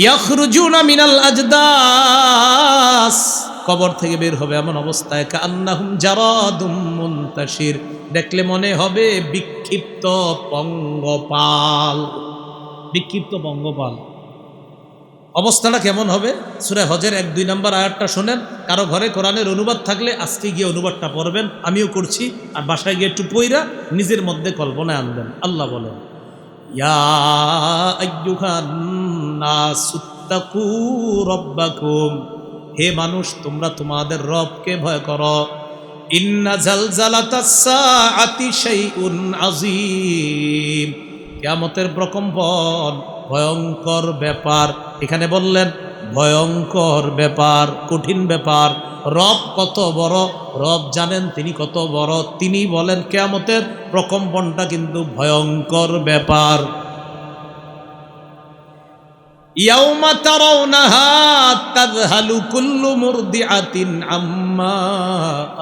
ইয়াখরুজুনা মিনাল আজদাস, কবর থেকে বের হবে এমন অবস্থায় কান্নাহুম জারাদুম মুনতাশির, দেখলে মনে হবে বিক্ষিপ্ত পঙ্গপাল। বিক্ষিপ্ত পঙ্গপাল অবস্থাটা কেমন হবে? সূরা হজের 1-2 নম্বর আয়াতটা শোনেন। কারো ঘরে কোরআনের অনুবাদ থাকলে আজকে গিয়ে অনুবাদটা পড়বেন, আমিও করছি, আর বাসায় গিয়ে একটু পইরা নিজের মধ্যে কল্পনায় আনবেন। আল্লাহ বলেন, ইয়া আইয়ুহান নাসুত্তাকু রাব্বাকুম, হে মানুষ তোমরা তোমাদের রবকে ভয় করো। ইন্না জালজালাতাস সাআতি শাইউন আযীম, কিয়ামতের প্রকম্পন ভয়ঙ্কর ব্যাপার। এখানে বললেন ভয়ঙ্কর ব্যাপার, কঠিন ব্যাপার। রব কত বড়, রব জানেন তিনি কত বড়, তিনি বলেন কিয়ামতের প্রকম্পনটা কিন্তু ভয়ঙ্কর ব্যাপার। ইয়াউমা তারাউনাহা তাযহালু কুল্লু মুরদিআতিন আম্মা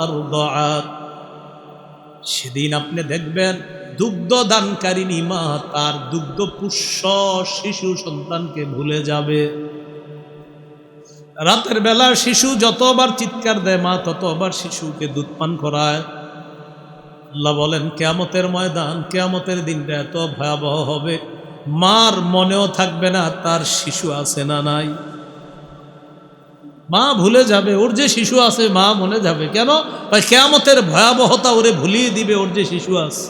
আরদাআত, সেদিন আপনি দেখবেন দুগ্ধদানকারিণী মা তার দুগ্ধপুষ্য শিশু সন্তানকে ভুলে যাবে। রাতের বেলা শিশু যতবার চিৎকার দেয় মা ততবার শিশুকে দুধ পান করায়। আল্লাহ বলেন কিয়ামতের ময়দান, কিয়ামতের দিনটা এত ভয়াবহ হবে, মার মনেও থাকবে না তার শিশু আছে না নাই। মা ভুলে যাবে ওর যে শিশু আছে, মা মনে যাবে কেন? কিয়ামতের ভয়াবহতা ওরে ভুলিয়ে দিবে ওর যে শিশু আছে।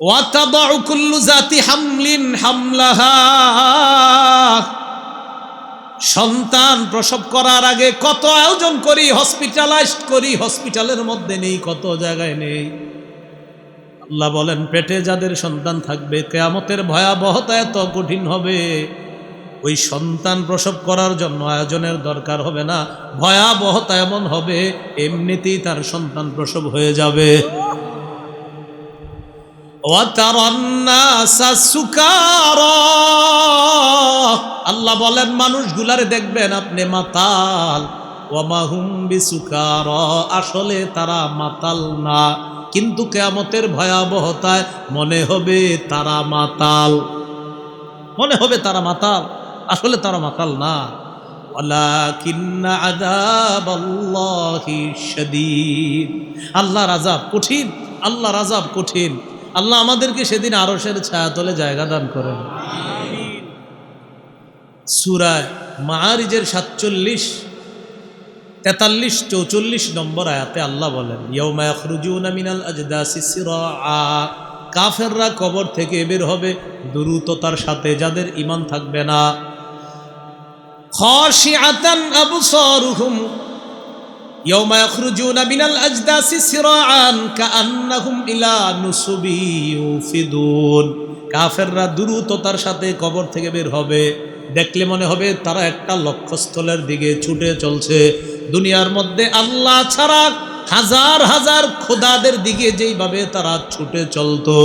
ওয়াতাদাউ কুল্লু যাতি হামলিন হামলাহা, সন্তান প্রসব করার আগে কত আয়োজন করি, হসপিটালাইজড করি, হসপিটালের মধ্যে নেই, কত জায়গায় নেই। আল্লাহ বলেন পেটে যাদের সন্তান থাকবে কিয়ামতের ভয়াবহতা এত কঠিন হবে, ওই সন্তান প্রসব করার জন্য আয়োজনের দরকার হবে না। ভয়াবহতা এমন হবে এমনিতেই তার সন্তান প্রসব হয়ে যাবে। আল্লাহ বলেন মানুষগুলারে দেখবেন আপনি মাতাল। ওয়ামা হুম বিসুকারা, আসলে তারা মাতাল না, কিন্তু কিয়ামতের ভয়াবহতায় মনে হবে তারা মাতাল, মনে হবে তারা মাতাল, আসলে তারা মাতাল না। ওয়ালাকিন্না আযাবাল্লাহি শাদীদ, আল্লাহর আযাব কঠিন, আল্লাহর আযাব কঠিন। আল্লাহ আমাদেরকে সেদিন আরশের ছায়াতলে জায়গা দান করেন। সূরা মাআরিজের 47, 43, 44 নম্বর আয়াতে আল্লাহ বলেন ইয়াউমা ইয়াখরুজুনা মিনাল আজদাসি সিরাআ, কাফেররা কবর থেকে বের হবে দ্রুততার সাথে, যাদের ঈমান থাকবে না। খাশিআতান আবসারুহুম ইয়াউমা ইয়াখরুজুনা মিনাল আজদাসি সিরাআন কাআন্নাহুম ইলা নুসুবি ইউফিদুন, কাফেররা দ্রুততার সাথে কবর থেকে বের হবে, দেখলে মনে হবে তারা একটা লক্ষ্যস্থলের দিকে ছুটে চলছে। দুনিয়ার মধ্যে আল্লাহ ছাড়া হাজার হাজার খোদাদের দিকে যেইভাবে তারা ছুটে চলতো,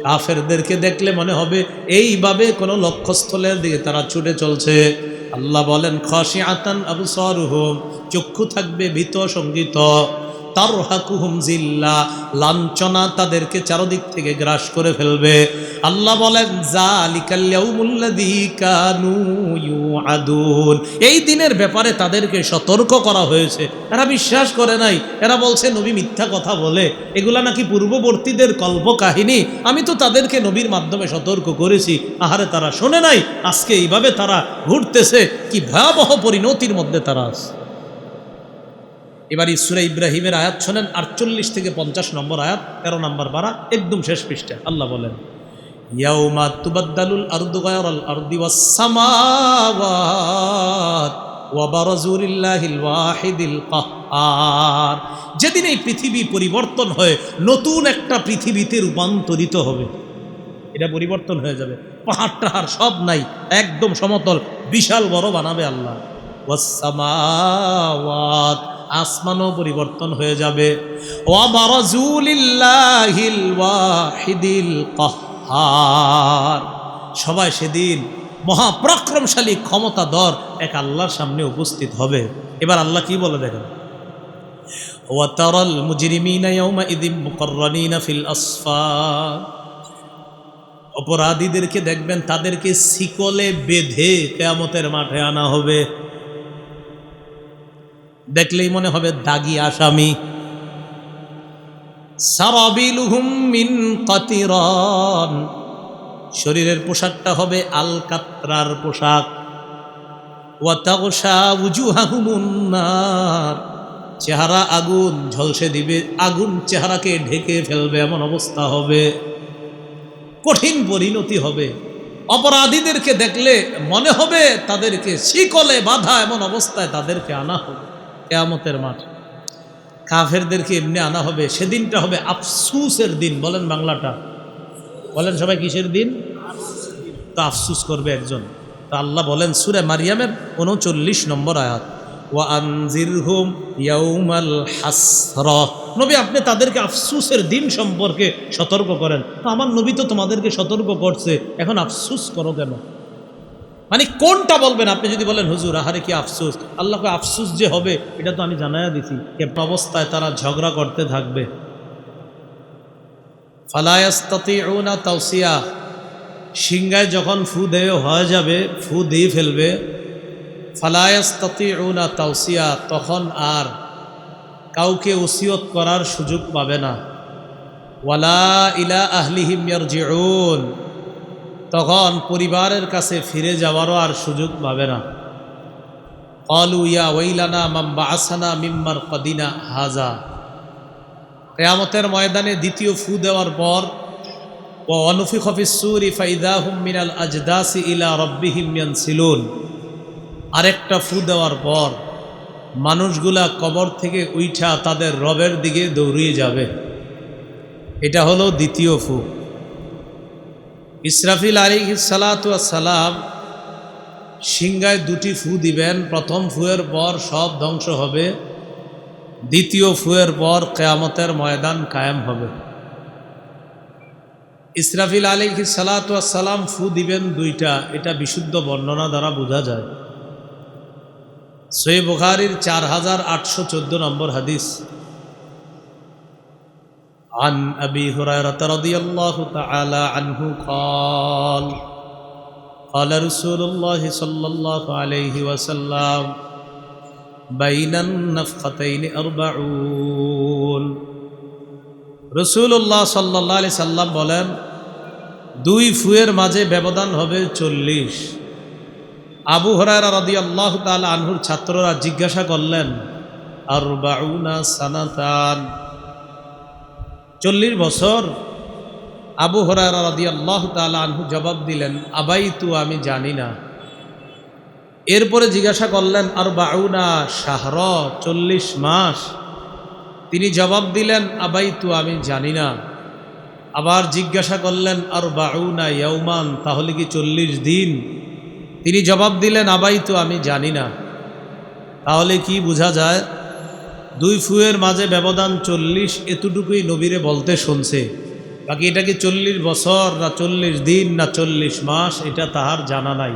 কাফেরদেরকে দেখলে মনে হবে এইভাবে কোনো লক্ষ্যস্থলের দিকে তারা ছুটে চলছে। আল্লাহ বলেন খাশিআতান আবসারুহুম, চক্ষু থাকবে ভীত সঙ্গীত, তারহাকুহুম জিল্লা, লাঞ্ছনা তাদেরকে চারদিক থেকে গ্রাস করে ফেলবে। আল্লাহ বলেন যালিকাল ইয়াউমুল্লাযী কানু ইউআদুন, এই দিনের ব্যাপারে তাদেরকে সতর্ক করা হয়েছে। এরা বিশ্বাস করে নাই, এরা বলছে নবী মিথ্যা কথা বলে, এগুলা নাকি পূর্ববর্তীদের কল্প কাহিনী, আমি তো তাদেরকে নবীর মাধ্যমে সতর্ক করেছি, আহারে তারা শোনে নাই, আজকে এইভাবে তারা ঘুরতেছে, কি ভয়াবহ পরিণতির মধ্যে তারা আছে। এবার সূরা ইব্রাহিমের আয়াত শোনেন, 48 থেকে 50 নম্বর আয়াত, 13 নম্বর পারা, একদম শেষ পৃষ্ঠা। আল্লাহ বলেন ইয়াউমা তুবাদদালুল আরদু গায়রাল আরদি ওয়াস সামাওয়াত ওয়া বারাজু লিল্লাহিল ওয়াহিদিল কাহ্হার, যেদিন এই পৃথিবী পরিবর্তন হয়ে নতুন একটা পৃথিবীতে রূপান্তরিত হবে, এটা পরিবর্তন হয়ে যাবে, পাহাড় টাহাড় সব নাই, একদম সমতল বিশাল বড় বানাবে আল্লাহ। ওয়াস সামাওয়াত, আসমানও পরিবর্তন হয়ে যাবে। ওয়া বারাজু লিল্লাহিল ওয়াহিদিল কাহ্হার, সবাই সেদিন মহাপরাক্রমশালী ক্ষমতাধর এক আল্লাহর সামনে উপস্থিত হবে। এবার আল্লাহ কি বলে দেখেন, ওয়া তারাল মুজরিমিনা ইয়াওমা ইযিম মুকাররানিনা ফিল আসফার, অপরাধীদেরকে দেখবেন তাদেরকে শিকলে বেঁধে কিয়ামতের মাঠে আনা হবে। দেখলেই মনে হবে দাগী আসামি। সারাবিলুহুম মিন কাতিরান, শরীরের পোশাকটা হবে আলকাত্রার পোশাক। ওয়া তাগশা উজুহাহুমুন নার, চেহারা আগুন ঝলসে দিবে, আগুন চেহারাকে ঢেকে ফেলবে, এমন অবস্থা হবে। কঠিন পরিণতি হবে। অপরাধীদেরকে দেখলে মনে হবে তাদেরকে শিকলে বাঁধা, এমন অবস্থায় তাদেরকে আনা হবে কিয়ামতের মাঠে। কাফেরদেরকে এমনি আনা হবে। সেদিনটা হবে আফসুসের দিন। বলেন বাংলাটা, বলেন সবাই কিসের দিন? তো আফসুস করবে একজন। তো আল্লাহ বলেন সূরা মারিয়ামের 39 নম্বর আয়াত, ওয়া আনজিরহুম ইয়াউমাল হাসরা, নবী আপনি তাদেরকে আফসুসের দিন সম্পর্কে সতর্ক করেন। তো আমার নবী তো তোমাদেরকে সতর্ক করছে, এখন আফসুস করো কেন? মানে কোনটা বলবেন আপনি? যদি বলেন হুজুর আহারে কি আফসুস, আল্লাহকে আফসুস যে হবে এটা তো আমি জানাইয়া দিছি। কেমন অবস্থায় তারা ঝগড়া করতে থাকবে। ফালা ইয়াস্তাতিউনা তাওসিয়া, সিংহায় যখন ফু দেয় হয়ে যাবে, ফু দিয়ে ফেলবে। ফালা ইয়াস্তাতিউনা তাওসিয়া, তখন আর কাউকে ওসিয়ত করার সুযোগ পাবে না। ওয়ালা ইলা আহলিহিম ইয়ারজিউন, তখন পরিবারের কাছে ফিরে যাওয়ারও আর সুযোগ পাবে না। ক্বালু ইয়া ওয়াইলানা মান বাআসানা মিন মারকাদিনা হাযা, কিয়ামতের ময়দানে দ্বিতীয় ফু দেওয়ার পর ওয়া অনুফিখা ফিস সূরি ফাইযা হুম মিনাল আজদাসি ইলা রাব্বিহিম ইয়ানসিলুন, আরেকটা ফু দেওয়ার পর মানুষগুলা কবর থেকে উঠা তাদের রবের দিকে দৌড়িয়ে যাবে। এটা হলো দ্বিতীয় ফু। ইসরাফিল আলাইহিস সালাতু ওয়াস সালাম সিংহায় দুটি ফু দিবেন। প্রথম ফুয়ের পর সব ধ্বংস হবে, দ্বিতীয় ফুয়ের পর কিয়ামতের ময়দান কায়েম হবে। ইসরাফিল আলাইহিস সালাতু ওয়াস সালাম ফু দিবেন দুইটা, এটা বিশুদ্ধ বর্ণনা দ্বারা বোঝা যায়। সহিহ বুখারীর 4814 নম্বর হাদিস, عن أبي هريرة رضي الله تعالى عنه قال قال رسول الله صلى الله عليه وسلم بين النفختين 40। রাসূলুল্লাহ সাল্লাল্লাহু আলাইহি সাল্লাম বলেন, দুই ফুয়ের মাঝে ব্যবধান হবে 40। আবু হুরায়রা রাদিয়াল্লাহু তাআলা আনহুর ছাত্ররা জিজ্ঞাসা করলেন, 40 সানাতান, 40 বছর? আবু হুরায়রা রাদিয়াল্লাহু তাআলা আনহু জবাব দিলেন, আবাইতু, আমি জানি না। এরপরে জিজ্ঞাসা করলেন, 40 শাহর, 40 মাস? তিনি জবাব দিলেন, আবাইতু, আমি জানি না। আবার জিজ্ঞাসা করলেন, 40 ইয়াউমান, তাহলে কি 40 দিন? তিনি জবাব দিলেন, আবাইতু, আমি জানি না। তাহলে কি বোঝা যায়? দুই ফুয়ের মাঝে ব্যবধান 40, এতটুকুই নবীরে বলতে শুনছে। বাকি এটা কি 40 বছর না 40 দিন না 40 মাস, এটা তাহার জানা নাই।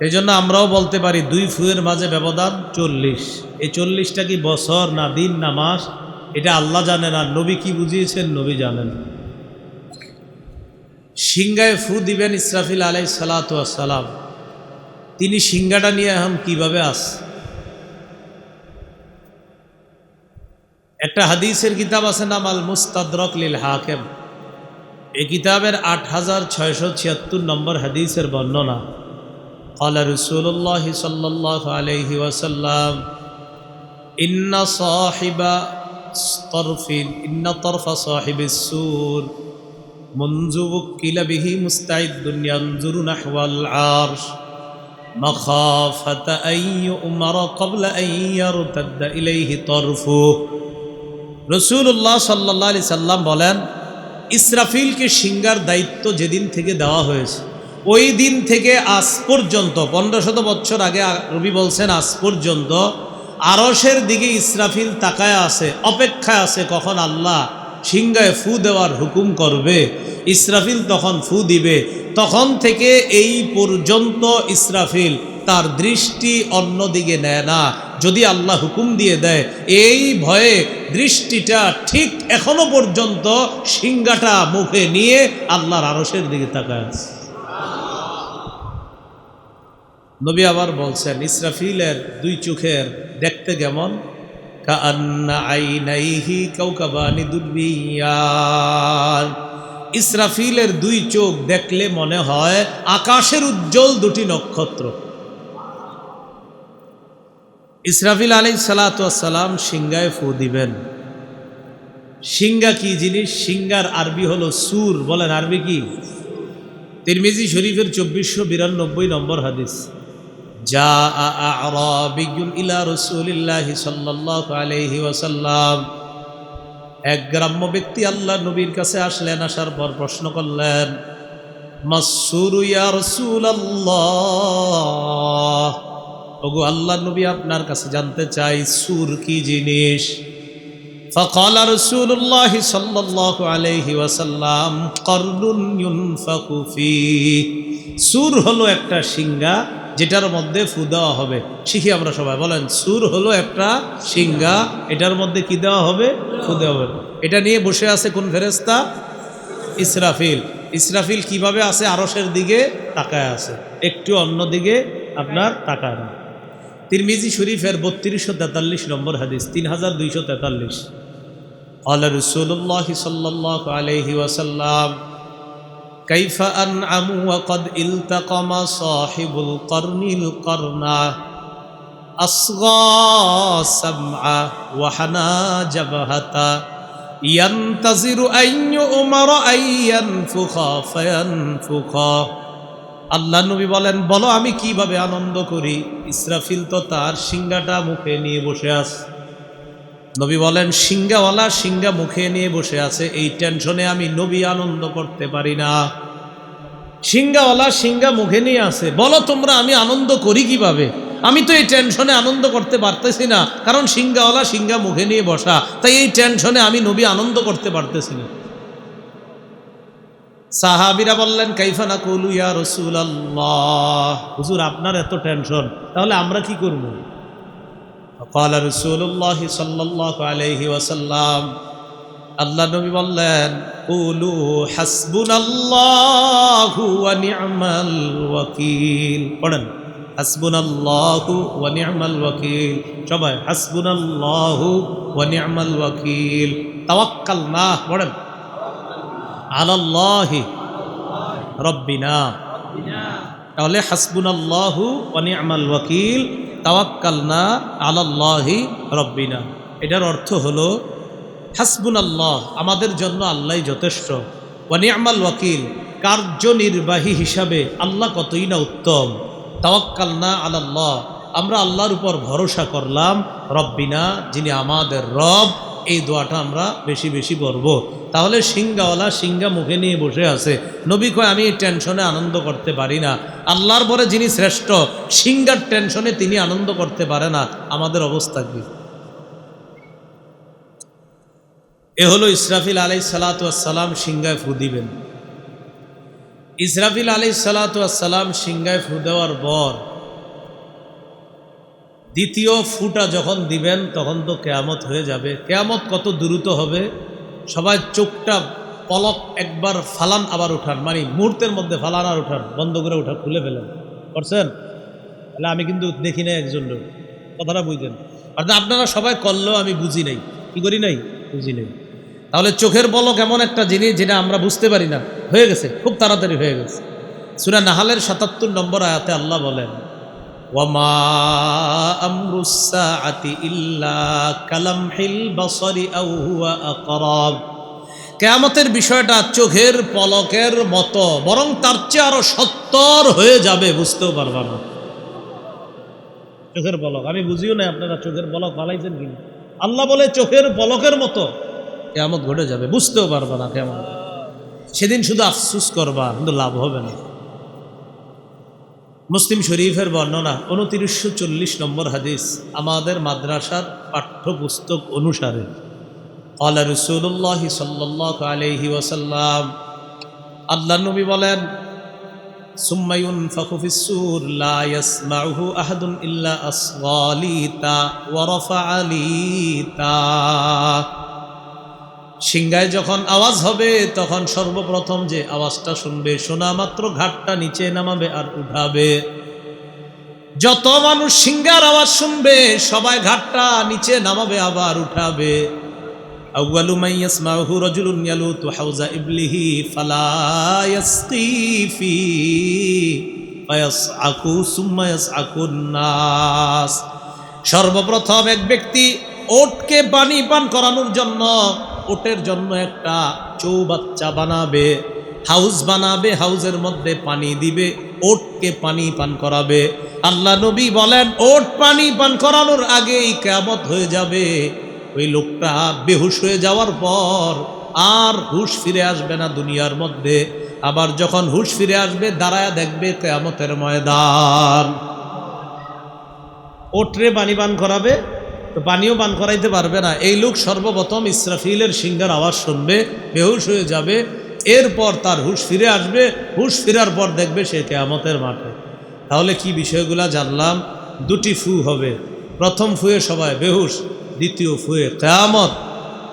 এই জন্য আমরাও বলতে পারি দুই ফুয়ের মাঝে ব্যবধান 40। এই 40টা কি বছর না দিন না মাস, এটা আল্লাহ জানেন, আর নবী কি বুঝিয়েছেন নবী জানেন। সিংহায় ফু দিবেন ইসরাফিল আলাইহিস সালাতু ওয়াস সালাম। তিনি সিংহাটা নিয়ে এখন কিভাবে আসে? একটা হাদিসের কিতাব আছে নাম আল মুস্তাদরাক লিল হাকিম। এই কিতাবের 8676 নম্বর হাদিসের বর্ণনা, قال رسول الله صلى الله عليه وسلم إن طرف صاحب السور منذ وكل به مستعد ينظر نحو العرش مخافة أن يؤمر قبل أن يرتد إليه طرفه। রাসূলুল্লাহ সাল্লাল্লাহু আলাইহি সাল্লাম বলেন, ইসরাফিলকে সিংহার দায়িত্ব যেদিন থেকে দেওয়া হয়েছে ওই দিন থেকে আজ পর্যন্ত 1500 বছর আগে নবী বলছেন, আজ পর্যন্ত আরশের দিকে ইসরাফিল তাকায় আছে, অপেক্ষায় আছে কখন আল্লাহ সিংহায় ফু দেওয়ার হুকুম করবে। ইসরাফিল তখন ফু দিবে। তখন থেকে এই পর্যন্ত ইসরাফিল তার দৃষ্টি অন্যদিকে নেয় না। যদি আল্লাহ হুকুম দিয়ে দেয়। এই ভয়ে দৃষ্টিটা ঠিক এখনো পর্যন্ত সিংহাটা মুখে নিয়ে আল্লাহর আরশের দিকে তাকায় আছে। নবী আবার বলছেন, ইসরাফিলের দুই চোখের দেখতে কেমন? কাআন্না আইনাইহি কাওকাবানি দুরবিয়ান। ইসরাফিলের দুই চোখ দেখলে মনে হয় আকাশের উজ্জ্বল দুটি নক্ষত্র। ইসরাফিল আলাইহিস সালাতু ওয়াস সালাম সিংহায় ফু দিবেন। সিংহা কি জিনিস? সিংহার আরবি হলো সুর। বলেন আরবি কি? তিরমিজি শরীফের 2492 নম্বর হাদিস। জাআ আ'রাবিয়্যুন ইলা রাসূলিল্লাহি সাল্লাল্লাহু আলাইহি ওয়াসাল্লাম। এক গ্রাম্য ব্যক্তি আল্লাহ নবীর কাছে আসলেন। আসার পর প্রশ্ন করলেন, মাসসুরু ইয়া রাসূলুল্লাহ, ওগো আল্লাহ নবী আপনার কাছে জানতে চাই সুর কি জিনিস। ফাকালা রাসূলুল্লাহ সাল্লাল্লাহু আলাইহি ওয়াসাল্লাম, করনুন ইউনফাকু ফীহি। সুর হলো একটা সিংহা যেটার মধ্যে ফু দেওয়া হবে। শিখি আমরা সবাই, বলেন সুর হলো একটা সিংহা, এটার মধ্যে কি দেওয়া হবে? ফু দেওয়া হবে। এটা নিয়ে বসে আছে কোন ফেরেশতা? ইসরাফিল। ইসরাফিল কিভাবে আছে? আরশের দিকে তাকায় আছে, একটু অন্য দিকে আপনার তাকায় না। তিরমিজি শরীফের 3243 নম্বর হাদিস, 3243। ক্বালা রাসূলুল্লাহ সাল্লাল্লাহু আলাইহি ওয়াসাল্লাম, কাইফা আনআমু ওয়া ক্বাদ ইলতাকামা সাহিবুল করনিল করনা, আসগা সামআ ওয়া হানা জাবহাতা, ইয়ান্তাজিরু আন ইউমারা আন ইয়ানফুখা ফায়ানফুখা। আল্লাহ নবী বলেন, বলো আমি কিভাবে আনন্দ করি? ইসরাফিল তো তার সিংহাটা মুখে নিয়ে বসে আছে। নবী বলেন, সিংহাওয়ালা সিংহা মুখে নিয়ে বসে আছে, এই টেনশনে আমি নবী আনন্দ করতে পারি না। সিংহাওয়ালা সিংহা মুখে নিয়ে আছে, বলো তোমরা আমি আনন্দ করি কিভাবে? আমি তো এই টেনশনে আনন্দ করতে পারতেছি না, কারণ সিংহাওয়ালা সিংহা মুখে নিয়ে বসা, তাই এই টেনশনে আমি নবী আনন্দ করতে পারতেছি না। সাহাবীরা বললেন, কাইফা নাকুলু ইয়া রাসূলুল্লাহ, হুজুর আপনার এত টেনশন, তাহলে আমরা কি করব? ক্বালা রাসূলুল্লাহ সাল্লাল্লাহু আলাইহি ওয়াসাল্লাম, আল্লাহ নবী বললেন, কুলু হাসবুনাল্লাহু ওয়া নি'মাল ওয়াকিল। পড়েন হাসবুনাল্লাহু ওয়া নি'মাল ওয়াকিল। সবাই হাসবুনাল্লাহু ওয়া নি'মাল ওয়াকিল। তাওয়াক্কালনা, পড়েন আলাল্লাহি রব্বিনা। তাহলে হাসবুনাল্লাহু ওয়া নি'মাল ওয়াকিল, তাওয়াক্কালনা আলাল্লাহি রব্বিনা। এটার অর্থ হলো হাসবুনাল্লাহ, আমাদের জন্য আল্লাহই যথেষ্ট। ওয়া নি'মাল ওয়াকিল, কার্যনির্বাহী হিসাবে আল্লাহ কতই না উত্তম। তাওয়াক্কালনা আলাল্লাহ, আমরা আল্লাহর উপর ভরসা করলাম। রব্বিনা, যিনি আমাদের রব। এই দোয়াটা আমরা বেশি বেশি করব। তাহলে সিংহাওয়ালা সিংহা মুখে নিয়ে বসে আছে, নবী কয় আমি এই টেনশনে আনন্দ করতে পারি না। আল্লাহর পরে যিনি শ্রেষ্ঠ, সিংহার টেনশনে তিনি আনন্দ করতে পারে না, আমাদের অবস্থা কি? এ হলো ইসরাফিল আলাইহিস সালাতু ওয়াস সালাম সিংহায় ফু দিবেন। ইসরাফিল আলাইহিস সালাতু ওয়াস সালাম সিংহায় ফু দেওয়ার পর দ্বিতীয় ফুটা যখন দিবেন তখন তো কিয়ামত হয়ে যাবে। কিয়ামত কত দ্রুত হবে! সবাই চোখটা পলক একবার ফালান আবার উঠান, মানে মুহূর্তের মধ্যে ফালান আর উঠান, বন্ধ করে উঠা, খুলে ফেলেন। করছেন? তাহলে আমি কিন্তু দেখি নাই একজন লোক, কথাটা বুঝলেন? অর্থাৎ আপনারা সবাই করলেও আমি বুঝি নাই। কি করি নাই? বুঝি নাই। তাহলে চোখের পলক এমন একটা জিনিস যেটা আমরা বুঝতে পারি না, হয়ে গেছে, খুব তাড়াতাড়ি হয়ে গেছে। সূরা নাহালের ৭৭ নম্বর আয়াতে আল্লাহ বলেন, ওয়ামা আমরুস সাআতি ইল্লা কালামহিল বাসরি আও হুয়া আকরাব। কিয়ামতের বিষয়টা চোখের পলকের মতো, বরং তার চেয়ে আরো সত্তর হয়ে যাবে, বুঝতেও পারবা না। চোখের পলক আমি বুঝিও না, আপনারা চোখের পলক ফালাইছেন কিনা? আল্লাহ বলে চোখের পলকের মতো কিয়ামত ঘটে যাবে, বুঝতেও পারবা না কেমন। সেদিন শুধু আফসুস করবা, কিন্তু লাভ হবে না। মুসলিম শরীফের বর্ণনা ২৯৪০ নম্বর হাদিস, আমাদের মাদ্রাসার পাঠ্যপুস্তক অনুসারে। ক্বালা রাসূলুল্লাহ সাল্লাল্লাহু আলাইহি ওয়াসাল্লাম, আল্লাহ নবী বলেন, সুম্মা ইউনফাখু ফিস-সূর লা ইয়াসমাউহু আহাদুন ইল্লা আসগালিতা ওয়া রাফাআলিতা। সিংহায় যখন আওয়াজ হবে তখন সর্বপ্রথম যে আওয়াজটা শুনবে, শোনা মাত্র ঘাটটা নিচে নামাবে আর উঠাবে। যত মানুষ সিংহার আওয়াজ শুনবে সবাই ঘাটটা নিচে নামাবে আবার উঠাবে। আউয়ালু মান ইয়াসমাউহু রাজুলুন ইয়ালুতু হাউজা ইবলিহি ফালা ইয়াসকি ফি ফায়াসআকু সুম্মা ইয়াসআকুন নাস। সর্বপ্রথম এক ব্যক্তি ওটকে পানি পান করানোর জন্য ওটের জন্য একটা চৌবাচ্চা বানাবে, হাউস বানাবে, হাউসের মধ্যে পানি দিবে, ওটকে পানি পান করাবে। আল্লাহ নবী বলেন ওট পানি পান করানোর আগেই কিয়ামত হয়ে যাবে। ওই লোকটা বেহুশ হয়ে যাওয়ার পর আর হুশ ফিরে আসবে না দুনিয়ার মধ্যে। আবার যখন হুশ ফিরে আসবে দাঁড়ায় দেখবে কিয়ামতের ময়দান। ওটরে পানি পান করাবে তো পানিও পান করাইতে পারবে না। এই লোক সর্বপ্রথম ইসরাফিলের সিংহার আওয়াজ শুনবে, বেহুশ হয়ে যাবে, এরপর তার হুশ ফিরে আসবে। হুশ ফেরার পর দেখবে সে কিয়ামতের মাঠে। তাহলে কি বিষয়গুলা জানলাম? দুটি ফু হবে, প্রথম ফুয়ে সবাই বেহুশ, দ্বিতীয় ফুয়ে কিয়ামত।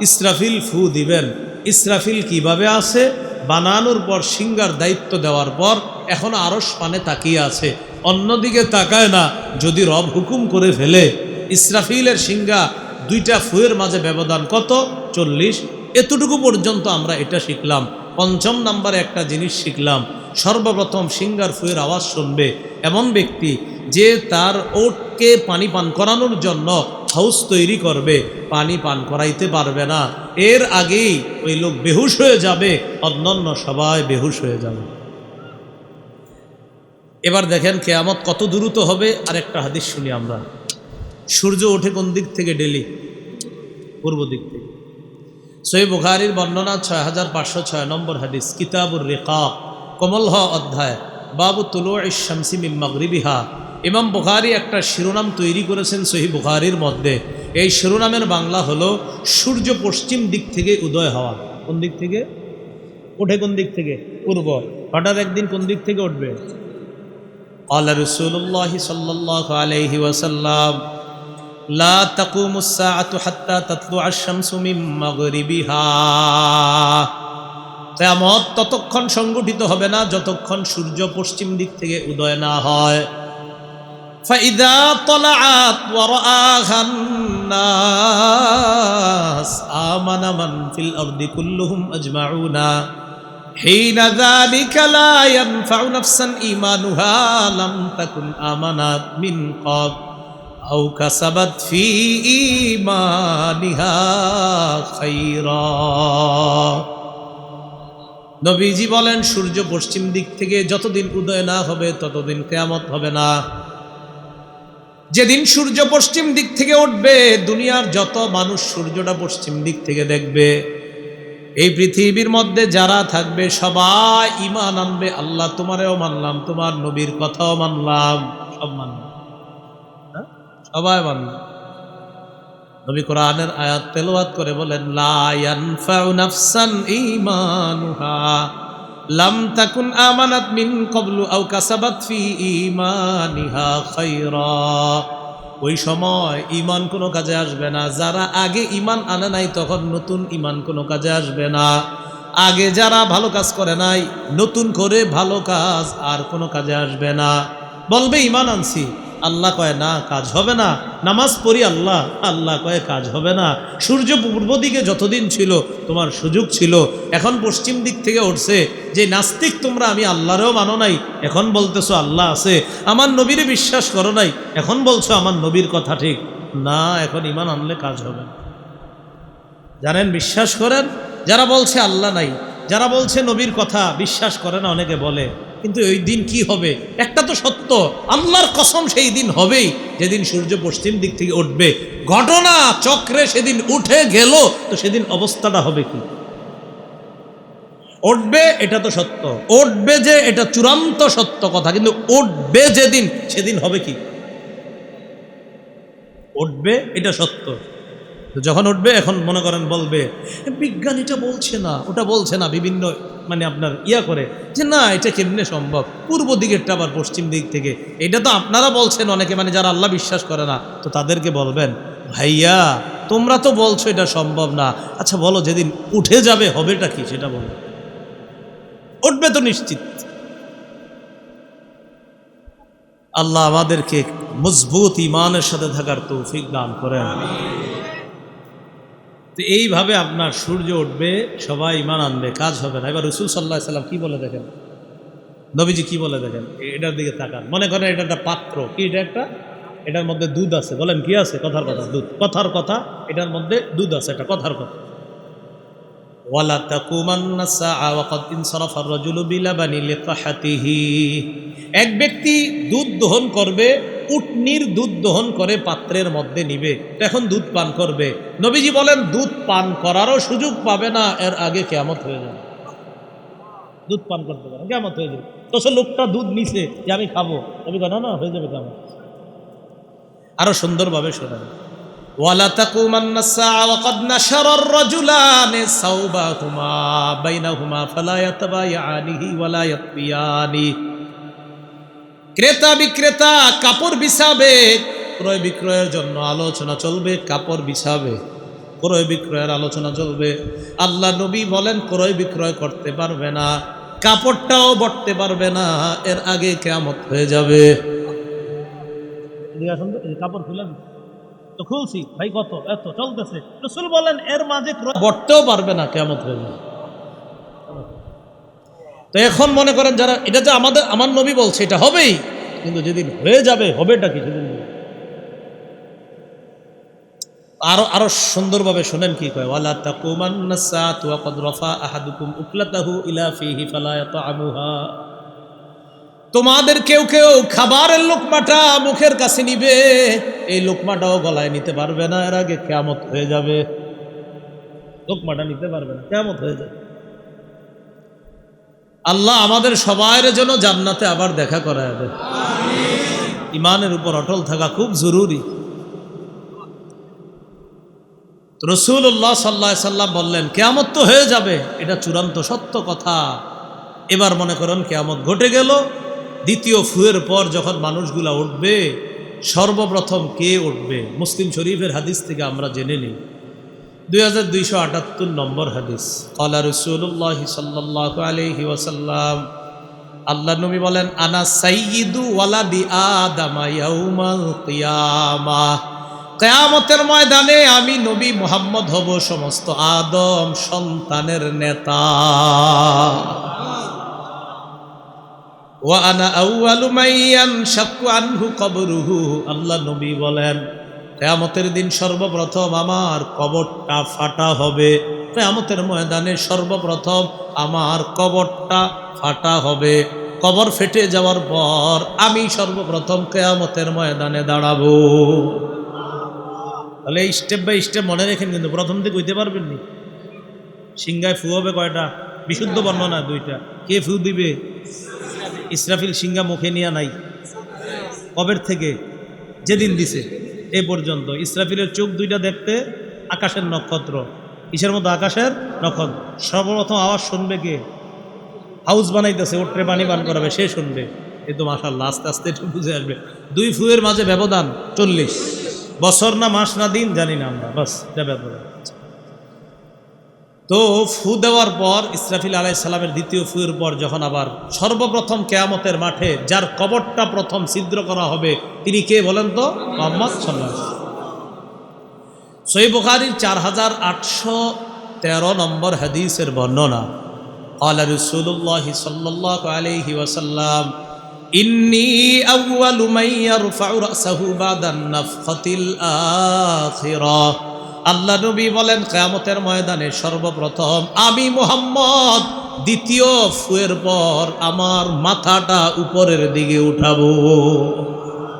ইসরাফিল ফু দিবেন। ইসরাফিল কিভাবে আছে? বানানোর পর সিংহার দায়িত্ব দেওয়ার পর এখন আরশ পানে তাকিয়ে আছে, অন্যদিকে তাকায় না। যদি রব হুকুম করে ফেলে, ইসরাফিলের সিংহা দুইটা ফুয়ের মাঝে ব্যবধান কত? 40। এতটুকু পর্যন্ত আমরা এটা শিখলাম। পঞ্চম নম্বরে একটা জিনিস শিখলাম, সর্বপ্রথম সিংহার ফুয়ের আওয়াজ শুনবে এমন ব্যক্তি যে তার ওটকে পানি পান করানোর জন্য হাউস তৈরি করবে, পানি পান করাইতে পারবে না। এর আগেই ওই লোক বেহুশ হয়ে যাবে, অন্যান্য সবাই বেহুশ হয়ে যাবে। এবার দেখেন কিয়ামত কত দ্রুত হবে। আর একটা হাদিস শুনি আমরা। সূর্য ওঠে কোন দিক থেকে? ডেলি পূর্ব দিক থেকে। সহিহ বুখারীর বর্ণনা 6506 নম্বর হাদিস, কিতাবুর রিকাক, কমলহ অধ্যায়, বাবু তুলুইশ শামসি মিন মাগরিবিহা। ইমাম বুখারী একটা শিরোনাম তৈরি করেছেন সহিহ বুখারীর মধ্যে। এই শিরোনামের বাংলা হলো সূর্য পশ্চিম দিক থেকে উদয় হওয়া। কোন দিক থেকে ওঠে? কোন দিক থেকে? পূর্ব। হঠাৎ একদিন কোন দিক থেকে উঠবে? ক্বালা রাসূলুল্লাহি সাল্লাল্লাহু আলাইহি ওয়াসাল্লাম লা তাকুমুস সাআতু হাত্তা তাতলুআশ শামসু মিন মাগরিবিহা। কিয়ামত ততক্ষণ সংগঠিত হবে না যতক্ষণ সূর্য পশ্চিম দিক থেকে উদয় না হয়। ফাইদা তালাআত ওয়া রাআহান নাস আমানা মান ফিল আরদি কুল্লুহুম আজমাউনা হিনা যালিকা লা ইয়ানফাউ নাফসান ঈমানুহা লাম তাকুন আমানাত মিন ক্বাব আও কাসাবাত ফি ঈমানিহা খায়রা। নবীজি বলেন সূর্য পশ্চিম দিক থেকে যতদিন উদয় না হবে ততদিন কিয়ামত হবে না। যেদিন সূর্য পশ্চিম দিক থেকে উঠবে, দুনিয়ার যত মানুষ সূর্যটা পশ্চিম দিক থেকে দেখবে। এই পৃথিবীর মধ্যে যারা থাকবে সবাই ঈমান আনবে, আল্লাহ তোমারেও মানলাম, তোমার নবীর কথাও মানলাম, সব মানলাম, সবাই মানলাম। নবী কোরআনের আয়াত তেলাওয়াত করে বলেন লা ইয়ানফাউ নাফসান ঈমানুহা লাম তাকুন আমানাত মিন ক্বাবলু আও কাসাবাত ফি ঈমানিহা খায়রা। ওই সময় ঈমান কোনো কাজে আসবে না। যারা আগে ঈমান আনে নাই তখন নতুন ঈমান কোনো কাজে আসবে না। আগে যারা ভালো কাজ করে নাই, নতুন করে ভালো কাজ আর কোনো কাজে আসবে না। বলবে ঈমান আনছি, আল্লাহ কয় না কাজ হবে না। নামাজ পড়ি, আল্লাহ, আল্লাহ কয় কাজ হবে না। সূর্য পূর্ব দিকে যতদিন ছিল তোমার সুযোগ ছিল, এখন পশ্চিম দিক থেকে উঠছে। যে নাস্তিক তোমরা আমি আল্লাহরেও মানো নাই, এখন বলতেছো আল্লাহ আছে। আমার নবীরে বিশ্বাস করো নাই, এখন বলছো আমার নবীর কথা ঠিক না। এখন ঈমান আনলে কাজ হবে না। জানেন, বিশ্বাস করেন, যারা বলছে আল্লাহ নাই, যারা বলছে নবীর কথা বিশ্বাস করে না, অনেকে বলে, কিন্তু ওই দিন কি হবে একটা তো সত্য, আল্লাহর কসম সেই দিন হবেই যেদিন সূর্য পশ্চিম দিক থেকে উঠবে। ঘটনা চক্রে সেদিন উঠে গেল, তো সেদিন অবস্থাটা হবে কি? উঠবে এটা তো সত্য, উঠবে যে এটা চূড়ান্ত সত্য কথা, কিন্তু উঠবে যেদিন সেদিন হবে কি? উঠবে এটা সত্য। যখন উঠবে এখন মনে করেন বলবে বিজ্ঞানীটা বলছে না, ওটা বলছে না, বিভিন্ন মানে আপনার ইয়া করে যে না এটা কেমনে সম্ভব, পূর্ব দিকেরটা আবার পশ্চিম দিক থেকে, এটা তো আপনারা বলছেন অনেকে, মানে যারা আল্লাহ বিশ্বাস করে না, তো তাদেরকে বলবেন ভাইয়া তোমরা তো বলছো এটা সম্ভব না, আচ্ছা বলো যেদিন উঠে যাবে হবেটা কি সেটা বলো। উঠবে তো নিশ্চিত। আল্লাহ আমাদেরকে মজবুত ইমানের সাথে থাকার তৌফিক দান করেন। তো এইভাবে আপনার সূর্য উঠবে, সবাই ইমান আনবে, কাজ হবে না। এবার রাসূল সাল্লাল্লাহু আলাইহি সাল্লাম কি বলে দেখেন, নবীজি কি বলে দেখেন, এটার দিকে তাকান। মনে করেন এটা একটা পাত্র, কি এটা একটা, এটার মধ্যে দুধ আছে, বলেন কি আছে, কথার কথা দুধ, কথার কথা, এটার মধ্যে দুধ আছে, এটা কথার কথা। ওয়ালা তাকুমান্না সাআ ওয়া ক্বাদ ইনসারাফা আর-রাজুলু বিলাবানি লিকাহাতিহি, এক ব্যক্তি দুধ দহন করবে, উটনির দুধ দহন করে পাত্রের মধ্যে নিবে, এখন দুধ পান করবে। নবীজি বলেন দুধ পান করারও সুযোগ পাবে না, এর আগে কিয়ামত হয়ে যাবে। দুধ পান করতে পারে কিয়ামত হয়ে যাবে। তো সে লোকটা দুধ নিছে যে আমি খাবো, নবী বলেন না, হয়ে যাবে কিয়ামত। আরো সুন্দরভাবে শোনেন, ওয়ালা তাকুমান্না সাআ ওয়া ক্বাদ নাশারা আর-রাজুলানি সাওবাহুমা বাইনাহুমা ফালা ইয়াতাবায়ানিহি ওয়ালা ইয়াতবিয়ানি, ক্রেতা বিক্রেতা কাপড় বিছাবে, ক্রয় বিক্রয়ের জন্য আলোচনা চলবে, কাপড় বিছাবে, ক্রয় বিক্রয়ের আলোচনা চলবে। আল্লাহ নবী বলেন ক্রয় বিক্রয় করতে পারবে না, কাপড়টাও বটতে পারবে না, এর আগে কিয়ামত হয়ে যাবে। কাপড় খুলে তো খুলছি ভাই, কত এত চলতেছে, রাসূল বলেন এর মাঝে বটতেও পারবে না, কিয়ামত হয়ে যাবে। তো এখন মনে করেন যারা, এটা যে আমার নবী বলছে এটা হবেই, কিন্তু যেদিন হয়ে যাবে হবেটা কি সেদিন। আরো সুন্দরভাবে শুনেন কি কয়, ওয়ালা তাকুমান্না সাআতু ওয়া ক্বাদ রাফা আহাদুকুম উকলাতাহু ইলা ফিহি ফালা ইয়াতআমুহা, তোমাদের কেউ কেউ খাবারের লোকমাটা মুখের কাছে নিবে, এই লোকমাটাও গলায় নিতে পারবে না, এর আগে কিয়ামত হয়ে যাবে। লোকমাটা নিতে পারবে না, কিয়ামত হয়ে যাবে। আল্লাহ আমাদের সবার জন্য জান্নাতে আবার দেখা করায় দেয়। ইমানের উপর অটল থাকা খুব জরুরি। রাসূলুল্লাহ সাল্লাল্লাহু আলাইহি সাল্লাম বললেন কিয়ামত তো হয়ে যাবে, এটা চূড়ান্ত সত্য কথা। এবার মনে করেন কিয়ামত ঘটে গেল, দ্বিতীয় ফুয়ের পর যখন মানুষগুলা উঠবে, সর্বপ্রথম কে উঠবে? মুসলিম শরীফের হাদিস থেকে আমরা জেনে নিই, 2278 নম্বর হাদিস। ক্বালা রাসূলুল্লাহ সাল্লাল্লাহু আলাইহি ওয়াসাল্লাম, আল্লাহ নবী বলেন আনা সাইয়্যিদু ওয়ালাদি আদম ইয়াউমাল কিয়ামাহ, কিয়ামতের ময়দানে আমি নবী মুহাম্মদ হব সমস্ত আদম সন্তানের নেতা। ওয়া আনা আউয়ালু মান ইয়ানশাক্কু আনহু কবরুহু, আল্লাহ নবী বলেন কিয়ামতের দিন সর্বপ্রথম আমার কবরটা ফাটা হবে। কিয়ামতের ময়দানে সর্বপ্রথম আমার কবরটা ফাটা হবে। কবর ফেটে যাওয়ার পর আমি সর্বপ্রথম কিয়ামতের ময়দানে দাঁড়াবো। তাহলে স্টেপ বাই স্টেপ মনে রেখেন, কিন্তু প্রথম দিকে হইতে পারবেন নি। সিংহায় ফু হবে কয়টা? বিশুদ্ধ বর্ণনা দুইটা। কে ফু দিবে? ইসরাফিল সিংহা মুখে নিয়ে নাই, কবের থেকে যেদিন দিছে এ পর্যন্ত। ইসরাফিলের চোখ দুইটা দেখতে আকাশের নক্ষত্র। কিসের মতো? আকাশের নক্ষত্র। সর্বপ্রথম আওয়াজ শুনবে কে? হাউস বানাইতেছে, ওটরে পানি পান করাবে, সে শুনবে। এ তো মাশাআল্লাহ, আস্তে আস্তে একটু বুঝে আসবে। দুই ফুয়ের মাঝে ব্যবধান 40 বছর, না মাস না দিন জানি না আমরা, বাস এটা ব্যবধান। তো ফু দেওয়ার পর ইসরাফিল আলাইহিস সালামের দ্বিতীয় ফুয়ের পর যখন আবার সর্বপ্রথম কিয়ামতের মাঠে যার কবরটা প্রথম ছিদ্র করা হবে তিনি কে বলেন তো? মুহাম্মদ সাল্লাল্লাহু আলাইহি ওয়াসাল্লাম। সহিহ বুখারীর 4813 নম্বর হাদিসের বর্ণনা, ক্বালা রাসূলুল্লাহ সাল্লাল্লাহু আলাইহি ওয়াসাল্লাম ইন্নী আউয়ালু মান ইয়ারফাউ রাসাহু বাদান নাফখাতিল আখিরাহ, আল্লাহ নবী বলেন কিয়ামতের ময়দানে সর্বপ্রথম আমি মুহাম্মদ দ্বিতীয় ফুয়ের পর আমার মাথাটা উপরের দিকে উঠাবো।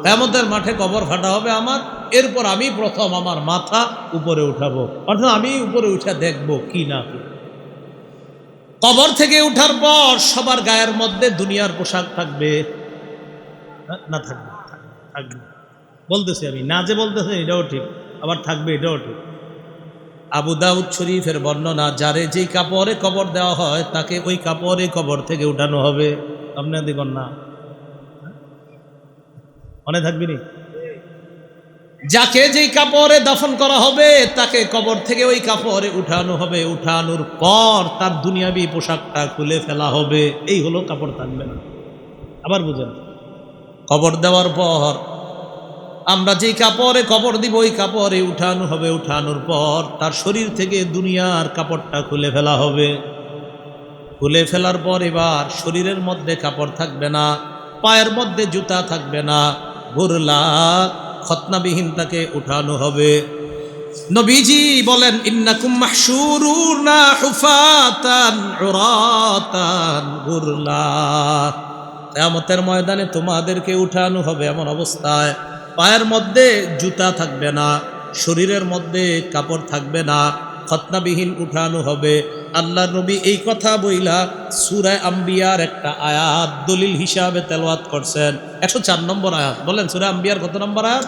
কিয়ামতের মাঠে কবর ফাটা হবে আমার, এরপর আমি প্রথম আমার মাথা উপরে উঠাবো, অর্থাৎ আমি উপরে উঠে দেখবো কি না কি। কবর থেকে উঠার পর সবার গায়ের মধ্যে দুনিয়ার পোশাক থাকবে না? থাকবে, থাকবে বলতেছি আমি, না যে বলতেছে এটাও ঠিক, আবার থাকবে এটাও ঠিক। আবু দাউদ শরীফের বর্ণনা, যারে যেই কাপড়ে কবর দেওয়া হয় তাকে ওই কাপড়ে কবর থেকে উঠানো হবে। আপনার দেখুন না, মনে থাকবিনি? যাকে যেই কাপড়ে দাফন করা হবে তাকে কবর থেকে ওই কাপড়ে উঠানো হবে। উঠানোর পর তার দুনিয়াবি পোশাকটা খুলে ফেলা হবে। এই হলো কাপড় থাকবে না। আবার বুঝেন, কবর দেওয়ার পর আমরা যেই কাপড়ে কবর দিব ওই কাপড়ে উঠানো হবে। উঠানোর পর তার শরীর থেকে দুনিয়ার কাপড়টা খুলে ফেলা হবে। খুলে ফেলার পর এবার শরীরের মধ্যে কাপড় থাকবে না, পায়ের মধ্যে জুতা থাকবে না, গুরলা খতনাবিহীন তাকে উঠানো হবে। নবীজি বলেন, ইন্নাকুম মাহশুরুনা হুফাতান উরাতান গুরলা, কিয়ামতের ময়দানে তোমাদেরকে উঠানো হবে এমন অবস্থায় পায়ের মধ্যে জুতা থাকবে না, শরীরের মধ্যে কাপড় থাকবে না, খতনাবিহীন উঠানো হবে। আল্লাহর নবী এই কথা বইলা সূরা আম্বিয়ার একটা আয়াত দলিল হিসাবে তেলাওয়াত করছেন। 104 নম্বর আয়াত। বলেন সূরা আম্বিয়ার কত নম্বর আয়াত?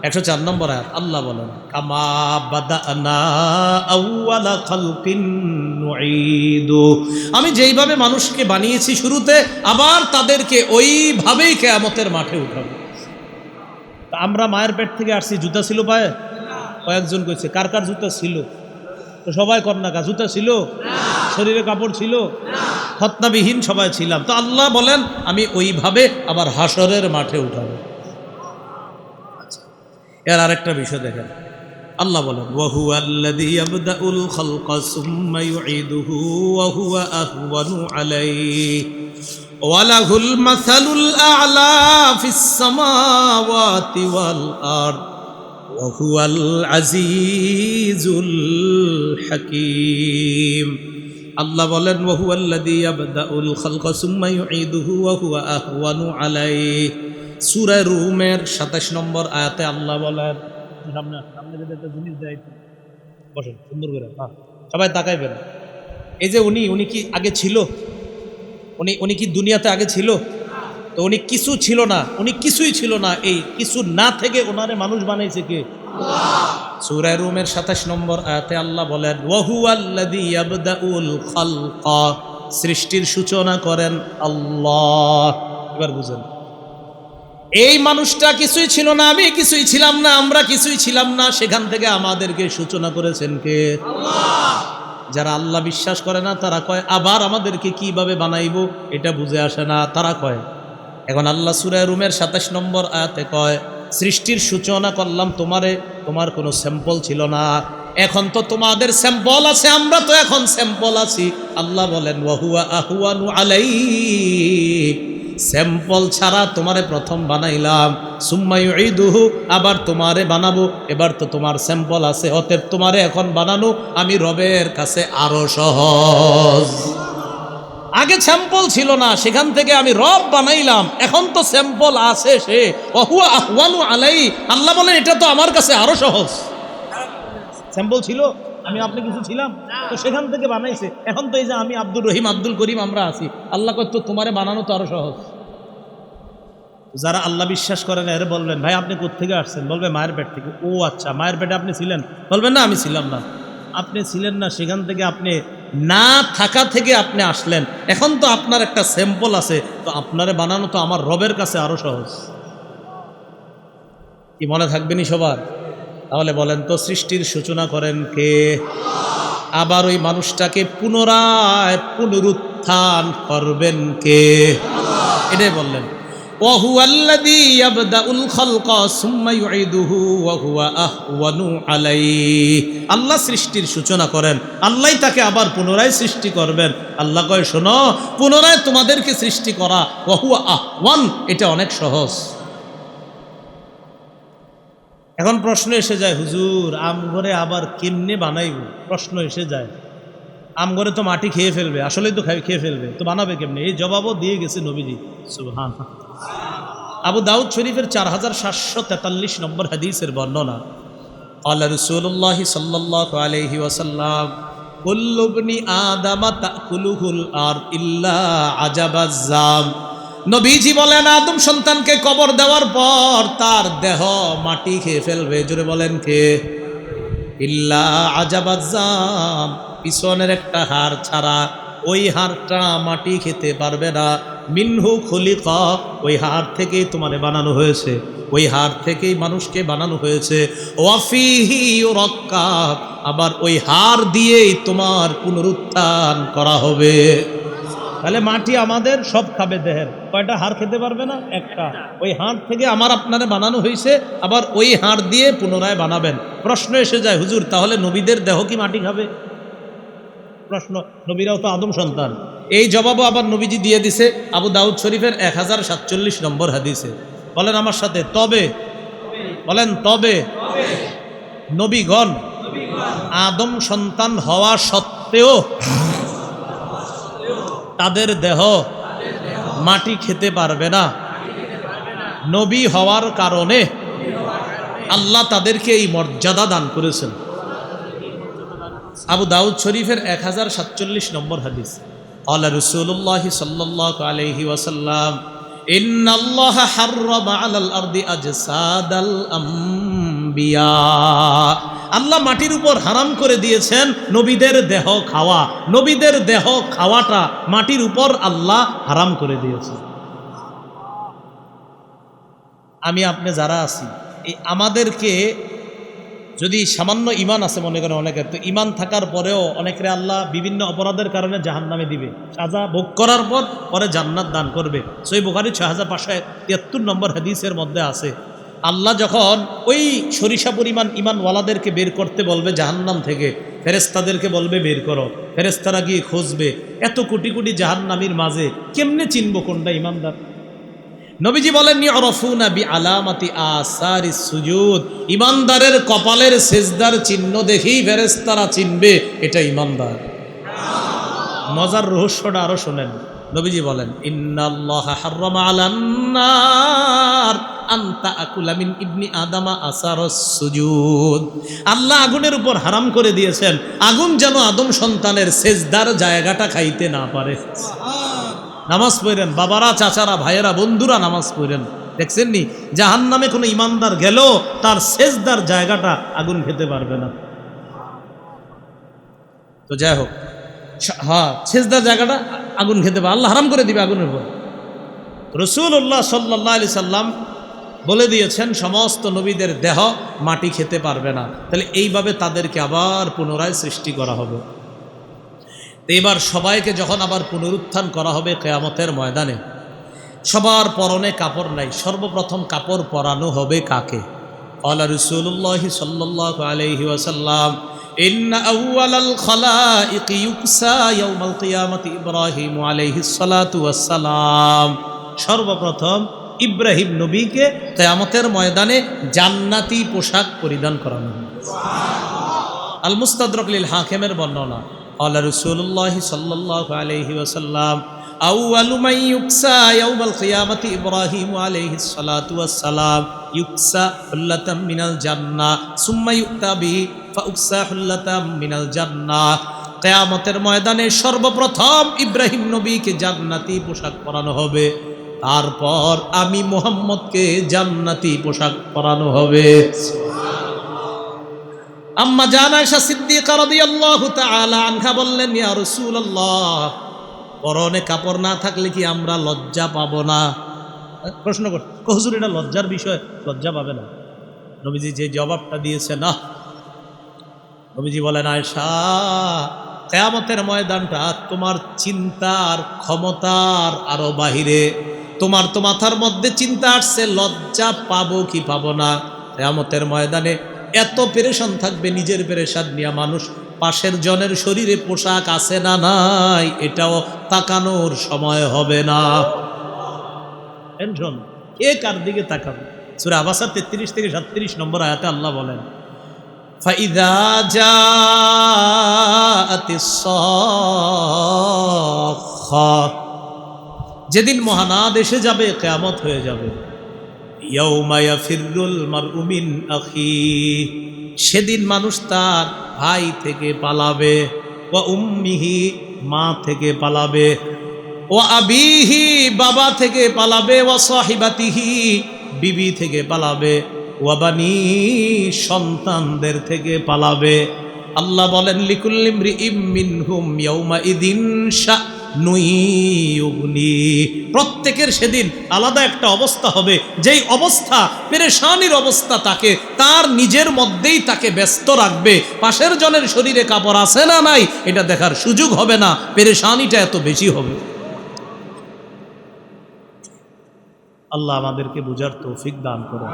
104 নম্বর আয়াত। আল্লাহ বলেন, কামা বাদানা আউয়ালা খালকিন নুঈদু, আমি যেইভাবে মানুষকে বানিয়েছি শুরুতে, আবার তাদেরকে ওইভাবেই কিয়ামতের মাঠে উঠাবো। আমরা মায়ের পেট থেকে আসছি, জুতা ছিল পায়ে? কয়েকজন কইছে। কার কার জুতা ছিল? তো সবাই কন্যাকা জুতা ছিল, শরীরে কাপড় ছিল, খতনাবিহীন সবাই ছিলাম। তো আল্লাহ বলেন আমি ওইভাবে আবার হাসরের মাঠে উঠাবো। এর আরেকটা বিষয় দেখেন, আল্লাহ বলেন, ওয়াহুয়াল্লাযী ইয়াবদাউল খালকা সুম্মা ইউঈদুহু ওয়া হুয়া আহওয়ানু আলাইহি ওয়া লাহুল মাসালুল আ'লা ফিস সামাওয়াতি ওয়াল আরদ ওয়া হুয়াল আজিজুল হাকীম। আল্লাহ বলেন, ওয়াহুয়াল্লাযী ইয়াবদাউল খালকা সুম্মা ইউঈদুহু ওয়া হুয়া আহওয়ানু আলাইহি। সূরা রুমের 27 নম্বর আয়াতে আল্লাহ বলেন, সামনে যদি একটা জিনিস দেয়, বসেন সুন্দর করে, সবাই তাকাইবেন। এই যে উনি কি আগে ছিল? উনি কি দুনিয়াতে আগে ছিল? তো উনি কিছু ছিল না, উনি কিছুই ছিল না। এই কিছু না থেকে ওনারে মানুষ বানাইছে কে? আল্লাহ। সূরা রুমের 27 নম্বর আয়াতে আল্লাহ বলেন, ওয়াহুয়াল্লাযী ইয়াবদাউল খালকা, সৃষ্টির সূচনা করেন আল্লাহ। এবার বুঝেন, এই মানুষটা কিছুই ছিল না, আমি কিছুই ছিলাম না, আমরা কিছুই ছিলাম না, সেখান থেকে আমাদেরকে সূচনা করেছেন কে? আল্লাহ। যারা আল্লাহ বিশ্বাস করে না তারা কয় আবার আমাদেরকে কিভাবে বানাইবো, এটা বুঝে আসে না, তারা কয়। এখন আল্লাহ সূরা রুমের 27 নম্বর আয়াতে কয়, সৃষ্টির সূচনা করলাম তোমারে, তোমার কোনো স্যাম্পল ছিল না, এখন তো তোমাদের স্যাম্পল আছে, আমরা তো এখন স্যাম্পল আছি। আল্লাহ বলেন, ওয়াহুয়া আহওয়ানু আলাইহি, স্যাম্পল ছাড়া তোমারে প্রথম বানাইলাম, সুম্মা ইউঈদুহু, আবার তোমারে বানাবো, এবার তো তোমার স্যাম্পল আছে, অতএব তোমারে এখন বানানো আমি রবের কাছে আরো সহজ। আগে স্যাম্পল ছিল না, সেখান থেকে আমি রব বানাইলাম, এখন তো স্যাম্পল আছে, সে ওয়াহুয়া আহওয়ানু আলাইহি। আল্লাহ বলেন এটা তো আমার কাছে আরো সহজ। স্যাম্পল ছিল, আমি আপনি কিছু ছিলাম, তো সেখান থেকে বানাইছে, এখন তো এই যে আমি আব্দুর রহিম আব্দুল করিম আমরা আছি, আল্লাহ কত তোমারে বানানো তো আরো সহজ। যারা আল্লাহ বিশ্বাস করেন এর বলবেন, ভাই আপনি কোত্থেকে আসছেন? বলবে মায়ের পেট থেকে। ও আচ্ছা, মায়ের পেটে আপনি ছিলেন? বলবেন না আমি ছিলাম না। আপনি ছিলেন না, সেখান থেকে আপনি না থাকা থেকে আপনি আসলেন, এখন তো আপনার একটা স্যাম্পল আছে, তো আপনারে বানানো তো আমার রবের কাছে আরো সহজ। কি মনে থাকবেনি সবার? তাহলে বলেন তো, সৃষ্টির সূচনা করেন কে? আবার ওই মানুষটাকে পুনরায় পুনরুত্থান করবেন কে? এটাই বললেন, ওয়াহুয়াল্লাযী ইয়াবদাউল খালকা সুম্মা ইউঈদুহু ওয়া হুয়া আহওয়ানু আলাইহি। আল্লাহ সৃষ্টির সূচনা করেন, আল্লাহই তাকে আবার পুনরায় সৃষ্টি করবেন। আল্লাহ কয়, শোনো, পুনরায় তোমাদেরকে সৃষ্টি করা ওয়া হুয়া আহওয়ান, এটা অনেক সহজ। এখন প্রশ্ন এসে যায়, হুজুর আমঘরে আবার কেমনে বানাইব? প্রশ্ন এসে যায়, আমঘরে তো মাটি খেয়ে ফেলবে, আসলেই তো খেয়ে ফেলবে, তো বানাবে কেমনে? এই জবাবও দিয়ে গেছে নবীজি। সুবহানাল্লাহ। আবু দাউদ শরীফের 4743 নম্বর হাদিসের বর্ণনা, ক্বালা রাসূলুল্লাহ সাল্লাল্লাহু আলাইহি ওয়াসাল্লাম, কুল্লু ইবনি আদামা তাকুলুহুল আরদ ইল্লা আজাবাজ জাম। নবীজি বলেন, আদম সন্তানকে কবর দেওয়ার পর তার দেহ মাটি খেয়ে ফেলবে। জোরে বলেন কে? ইল্লা আজাবাজ্জাম, পিছনের একটা হাড় ছাড়া ওই হাড়টা মাটি খেতে পারবে না। মিনহু খুলিকা, ওই হাড় থেকেই তোমারে বানানো হয়েছে, ওই হাড় থেকেই মানুষকে বানানো হয়েছে। ওয়াফিহি ইউরাক্কাব, আবার ওই হাড় দিয়েই তোমার পুনরুত্থান করা হবে। তাহলে মাটি আমাদের সব খাবে, দেহের কয়টা হাড় খেতে পারবে না? একটা। ওই হাড় থেকে আমার আপনারে বানানো হয়েছে, আবার ওই হাড় দিয়ে পুনরায় বানাবেন। প্রশ্ন এসে যায়, হুজুর তাহলে নবীদের দেহ কি মাটি খাবে? প্রশ্ন, নবীরাও তো আদম সন্তান। এই জবাবও আবার নবীজি দিয়ে দিছে আবু দাউদ শরীফের 1047 নম্বর হাদিসে। বলেন আমার সাথে, তবে বলেন, তবে নবীগণ আদম সন্তান হওয়া সত্ত্বেও তাদের দেহ মাটি খেতে পারবে না। নবী হওয়ার কারণে আল্লাহ তাদেরকে এই মর্যাদা দান করেছেন। আবু দাউদ শরীফের 1047 নম্বর হাদিস। ক্বালা রাসূলুল্লাহ সাল্লাল্লাহু আলাইহি ওয়াসাল্লাম, ইন্নাল্লাহা হাররামা আলাল আরদি আজসাদাল আম্বিয়া, আল্লাহ মাটির উপর হারাম করে দিয়েছেন নবীদের দেহ খাওয়া। নবীদের দেহ খাওয়াটা মাটির উপর আল্লাহ হারাম করে দিয়েছে। আমি আপনি যারা আছি, এই আমাদেরকে যদি সামান্য ইমান আছে, মনে করেন অনেকের, তো ইমান থাকার পরেও অনেকের আল্লাহ বিভিন্ন অপরাধের কারণে জাহান্নামে দিবে, সাজা ভোগ করার পর পরে জান্নাত দান করবে। সহিহ বুখারী 6573 নম্বর হাদিসের মধ্যে আছে, আল্লাহ যখন ওই সরিষা পরিমাণ ইমানওয়ালাদেরকে বের করতে বলবে জাহান্নাম থেকে, ফেরেশতাদেরকে বলবে বের করো, ফেরেশতারা গিয়ে খুঁজবে এত কোটি কোটি জাহান্নামীর মাঝে কেমনে চিনব কোনটা ইমানদার? নবীজি বলেন, ইউরাফুনা বিআলামাতি আসারিস সুজুদ, ইমানদারের কপালের সেজদার চিহ্ন দেখেই ফেরেশতারা চিনবে এটা ইমানদার। মজার রহস্যটা আরো শোনেন। নবীজি বলেন, ইন্নাল্লাহা হাররামা আলান নার আন তাআকুলা মিন ইবনি আদামা আসারাস সুজুদ, আল্লাহ আগুনের উপর হারাম করে দিয়েছেন আগুন যেন আদম সন্তানের সেজদার জায়গাটা খাইতে না পারে। নামাজ পড়েন বাবারা, চাচারা, ভাইয়েরা, বন্ধুরা, নামাজ পড়েন। দেখছেন নি, জাহান্নামে কোনো ইমানদার গেল তার সেজদার জায়গাটা আগুন খেতে পারবে না। তো যাই হোক, হ্যাঁ, সেজদার জায়গাটা আগুন খেতে পারে, আল্লাহ হারাম করে দিবে আগুনের উপর। রাসূলুল্লাহ সাল্লাল্লাহু আলাইহি সাল্লাম বলে দিয়েছেন সমস্ত নবীদের দেহ মাটি খেতে পারবে না। তাহলে এইভাবে তাদেরকে আবার পুনরায় সৃষ্টি করা হবে। এবার সবাইকে যখন আবার পুনরুত্থান করা হবে কিয়ামতের ময়দানে, সবার পরনে কাপড় নাই, সর্বপ্রথম কাপড় পরানো হবে কাকে? ক্বালা রাসূলুল্লাহ সাল্লাল্লাহু আলাইহি ওয়াসাল্লাম, ইন্না আউওয়ালাল খালাইকি ইউকসা ইয়াউমাল কিয়ামাতি ইব্রাহিম আলাইহিস সালাতু ওয়াসসালাম, সর্বপ্রথম ইব্রাহিম নবীকে কিয়ামতের ময়দানে জান্নাতি পোশাক পরিধান করানো হবে। আল মুস্তাদরাক লিল হাকিমের বর্ণনা, ক্বালা রাসূলুল্লাহ সাল্লাল্লাহু আলাইহি ওয়াসাল্লাম, আউয়ালু মান ইউকসা ইয়াউমাল কিয়ামাতি ইব্রাহিম আলাইহিস সালাতু ওয়াসসালাম ইউকসা হুল্লাতাম মিনাল জান্নাহ সুম্মা ইউতা বিহি ফাউকসা হুল্লাতাম মিনাল জান্নাহ, কিয়ামতের ময়দানে সর্বপ্রথম ইব্রাহিম নবীকে জান্নাতি পোশাক পরানো হবে, তারপর আমি মুহাম্মদকে জান্নাতি পোশাক পরানো হবে। আম্মা জান আয়েশা সিদ্দিকা রাদিয়াল্লাহু তাআলা আনহা বললেন, ইয়া রাসূলুল্লাহ, পরনে কাপড় না থাকলে কি আমরা লজ্জা পাবো না? প্রশ্ন কর, হুজুর এটা লজ্জার বিষয়, লজ্জা পাবে না? নবীজি যে জবাবটা দিয়েছে, না। নবীজি বলেন, আয়েশা, কিয়ামতের ময়দানটা তোমার চিন্তার ক্ষমতার আরো বাহিরে। তোমার তো মাথার মধ্যে চিন্তা আসছে লজ্জা পাবো কি পাবো না। কিয়ামতের ময়দানে এত পেরেশান থাকবে, নিজের পেরেশান নিয়ে মানুষ, পাশের জনের শরীরে পোশাক আছে না নাই এটাও তাকানোর সময় হবে না। টেনশন, কে কার দিকে তাকাবে? সূরা আবাসা 33 থেকে 37 নম্বর আয়াতে আল্লাহ বলেন, ফাইযা জাআতিস সাখা, যেদিন মহানাদ এসে যাবে, কিয়ামত হয়ে যাবে। ইয়াউমা ইয়াফিরুল মারউ মিন আখি, সেদিন মানুষ তার ভাই থেকে পালাবে, ওয়া উম্মিহি, মা থেকে পালাবে, ওয়া আবিহি, বাবা থেকে পালাবে, ওয়া সাহিবাতিহি, বিবি থেকে পালাবে, ওয়াবানি, সন্তানদের থেকে পালাবে। আল্লাহ বলেন লিকুল্লি ইমরিইম মিনহুম ইয়াউমাইযিন শা'নুন ইউগনি, প্রত্যেকের সেদিন আলাদা একটা অবস্থা হবে, যেই অবস্থা পেরেশানির অবস্থা, তাকে তার নিজের মধ্যেই তাকে ব্যস্ত রাখবে। পাশের জনের শরীরে কাপড় আছে না নাই এটা দেখার সুযোগ হবে না, পেরেশানিটা এত বেশি হবে। আল্লাহ আমাদেরকে বুঝার তৌফিক দান করুন।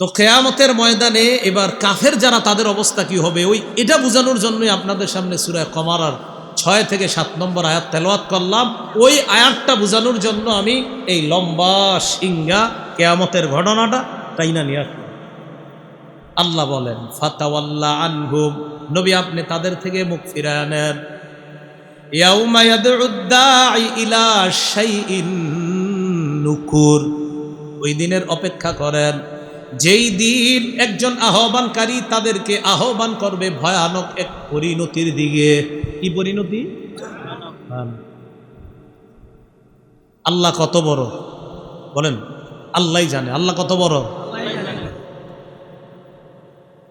তো কিয়ামতের ময়দানে এবার কাফের যারা, তাদের অবস্থা কি হবে, ওই এটা বোঝানোর জন্যই আপনাদের সামনে সূরা কমারার 6 থেকে 7 নম্বর আয়াত তেলাওয়াত করলাম। ওই আয়াতটা বোঝানোর জন্য আমি এই লম্বা সিংহা কিয়ামতের ঘটনাটা টাইনা নিয়ে আসলাম। আল্লাহ বলেন ফাতাওয়াল্লা আনহুম, নবী আপনি তাদের থেকে মুখ ফিরায় নেন। ইয়াউমা ইয়াদউদ দাঈ ইলা শাইইন নুকুর, ওই দিনের অপেক্ষা করেন যেই দিন একজন আহ্বানকারী তাদেরকে আহ্বান করবে ভয়ানক এক পরিণতির দিকে। কি পরিণতি? আল্লাহ কত বড় বলেন, আল্লাহই জানে। আল্লাহ কত বড়,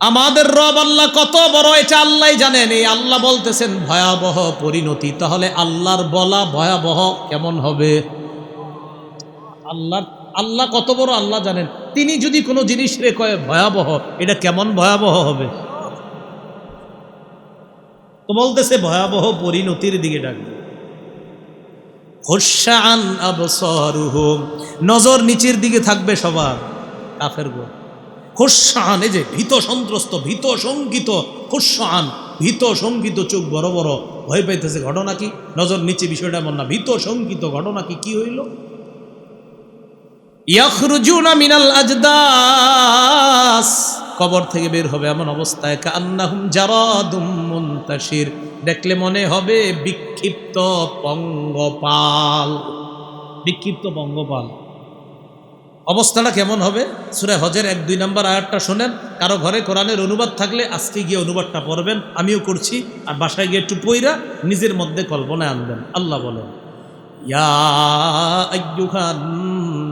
আমাদের রব আল্লাহ কত বড়, এটা আল্লাহই জানেন। এই আল্লাহ বলতেছেন ভয়াবহ পরিণতি, তাহলে আল্লাহর বলা ভয়াবহ কেমন হবে? আল্লাহ কত বড় আল্লাহ জানেন। তিনি যদি কোনো জিনিস রে কয় ভয়াবহ, এটা কেমন ভয়াবহ হবে? তো বলতেছে ভয়াবহ পরিণতির দিকে ডাকবে। খুশআন আবসারুহুম, নজর নিচের দিকে থাকবে সবার কাফের গো। খুশআন, এই যে ভীত সন্ত্রস্ত, ভীত শঙ্কিত, খুশআন ভীত শঙ্কিত, চোখ বড় বড়, ভয় পাইতেছে। ঘটনা কি? নজর নিচে, বিষয়টা এমন না, ভীত শঙ্কিত। ঘটনা কি? কি হইল? ইয়াখরুজুনা মিনাল আজদাস, কবর থেকে বের হবে এমন অবস্থায়, কান্নাহুম জারাদুম মুনতাশির, দেখলে মনে হবে বিক্ষিপ্ত পঙ্গপাল। বিক্ষিপ্ত পঙ্গপাল অবস্থাটা কেমন হবে? সূরা হজের 1-2 নম্বর আয়াতটা শোনেন। কারো ঘরে কোরআনের অনুবাদ থাকলে আজকে গিয়ে অনুবাদটা পড়বেন, আমিও করছি, আর বাসায় গিয়ে একটু পইরা নিজের মধ্যে কল্পনায় আনবেন। আল্লাহ বলেন ইয়া আইয়ুহান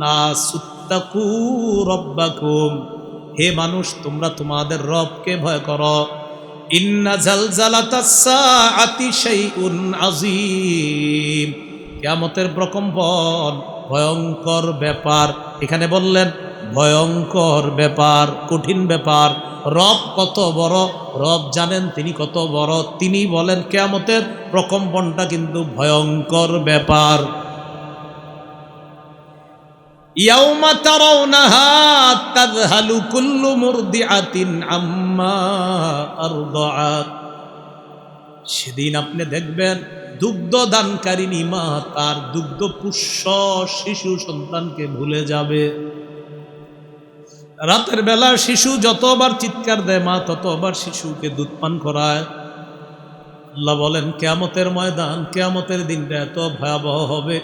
নাসুত্তাকু রাব্বাকুম, হে মানুষ তোমরা তোমাদের রবকে ভয় করো। ইন্না জালজালাতাস সাআতি শাইউন আযীম, কিয়ামতের প্রকম্পন ভয়ঙ্কর ব্যাপার। এখানে বললেন ভয়ঙ্কর ব্যাপার, কঠিন ব্যাপার। রব কত বড়, রব জানেন তিনি কত বড়। তিনি বলেন কিয়ামতের প্রকম্পনটা কিন্তু ভয়ঙ্কর ব্যাপার। ইয়াউমা তারাউনাহা তাযহালু কুল্লু মুরদিআতিন আম্মা আরদাআত, সেদিন আপনি দেখবেন দুগ্ধ দানকারিনী মা তার দুগ্ধ পুষ্য শিশু সন্তানকে ভুলে যাবে। রাতের বেলা শিশু যতবার চিৎকার দেয় মা ততবার শিশুকে দুধ পান করায়। আল্লাহ বলেন কিয়ামতের ময়দান, কিয়ামতের দিনটা এত ভয়াবহ হবে,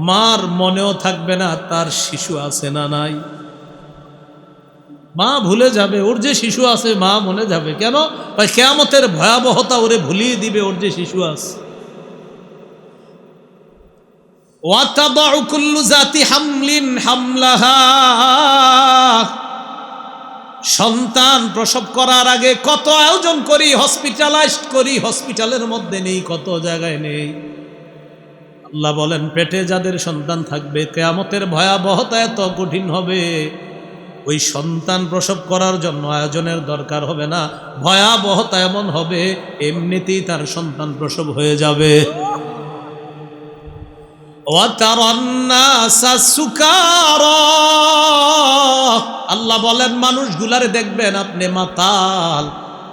মার মনেও থাকবে না তার শিশু আছে না নাই। মা ভুলে যাবে ওর যে শিশু আছে, মা মনে যাবে। কেন? কিয়ামতের ভয়াবহতা ওরে ভুলিয়ে দিবে ওর যে শিশু আছে। ওয়াতাদাউ কুল্লু যাতি হামলিন হামলাহা, সন্তান প্রসব করার আগে কত আয়োজন করি, হসপিটালাইজড করি, হসপিটালের মধ্যে নেই, কত জায়গায় নেই। আল্লাহ বলেন পেটে যাদের সন্তান থাকবে কিয়ামতের ভয়াবহতা এত কঠিন হবে, ওই সন্তান প্রসব করার জন্য আয়োজনের দরকার হবে না। ভয়াবহতা এমন হবে এমনিতেই তার সন্তান প্রসব হয়ে যাবে। আল্লাহ বলেন মানুষগুলারে দেখবেন আপনি মাতাল।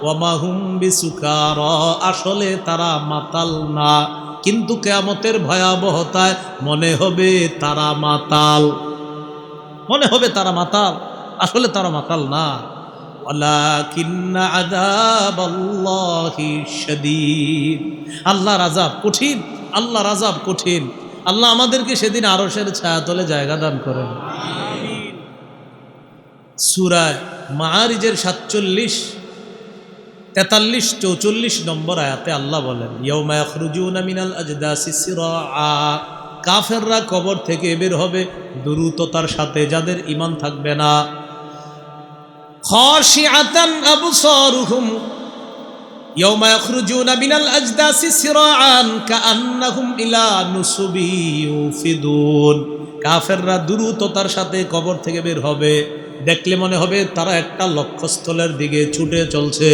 ওয়ামা হুম বিসুকারা, আসলে তারা মাতাল না, কিন্তু কিয়ামতের ভয়াবহতায় মনে হবে তারা মাতাল, মনে হবে তারা মাতাল, আসলে তারা মাতাল না। ওয়ালাকিন্না আযাবাল্লাহি শাদীদ, আল্লাহর আযাব কঠিন, আল্লাহর আযাব কঠিন। আল্লাহ আমাদেরকে সেদিন আরশের ছায়াতলে জায়গা দান করেন। সূরা মাআরিজের 47, 43, 44 নম্বর আয়াতে আল্লাহ বলেন ইয়াউমা ইয়াখরুজুনা মিনাল আজদাসি সিরাআ, কাফেররা কবর থেকে বের হবে দ্রুততার সাথে, যাদের ঈমান থাকবে না। খাশিআতান আবসারুহুম ইয়াওমা ইয়াখরুজুনা মিনাল আজদাসি সিরাআন কাআন্নাহুম ইলা নুসুবি ইউফিদুন। কাফেররা দ্রুততার সাথে কবর থেকে বের হবে, দেখলে মনে হবে তারা একটা লক্ষ্যস্থলের দিকে ছুটে চলছে।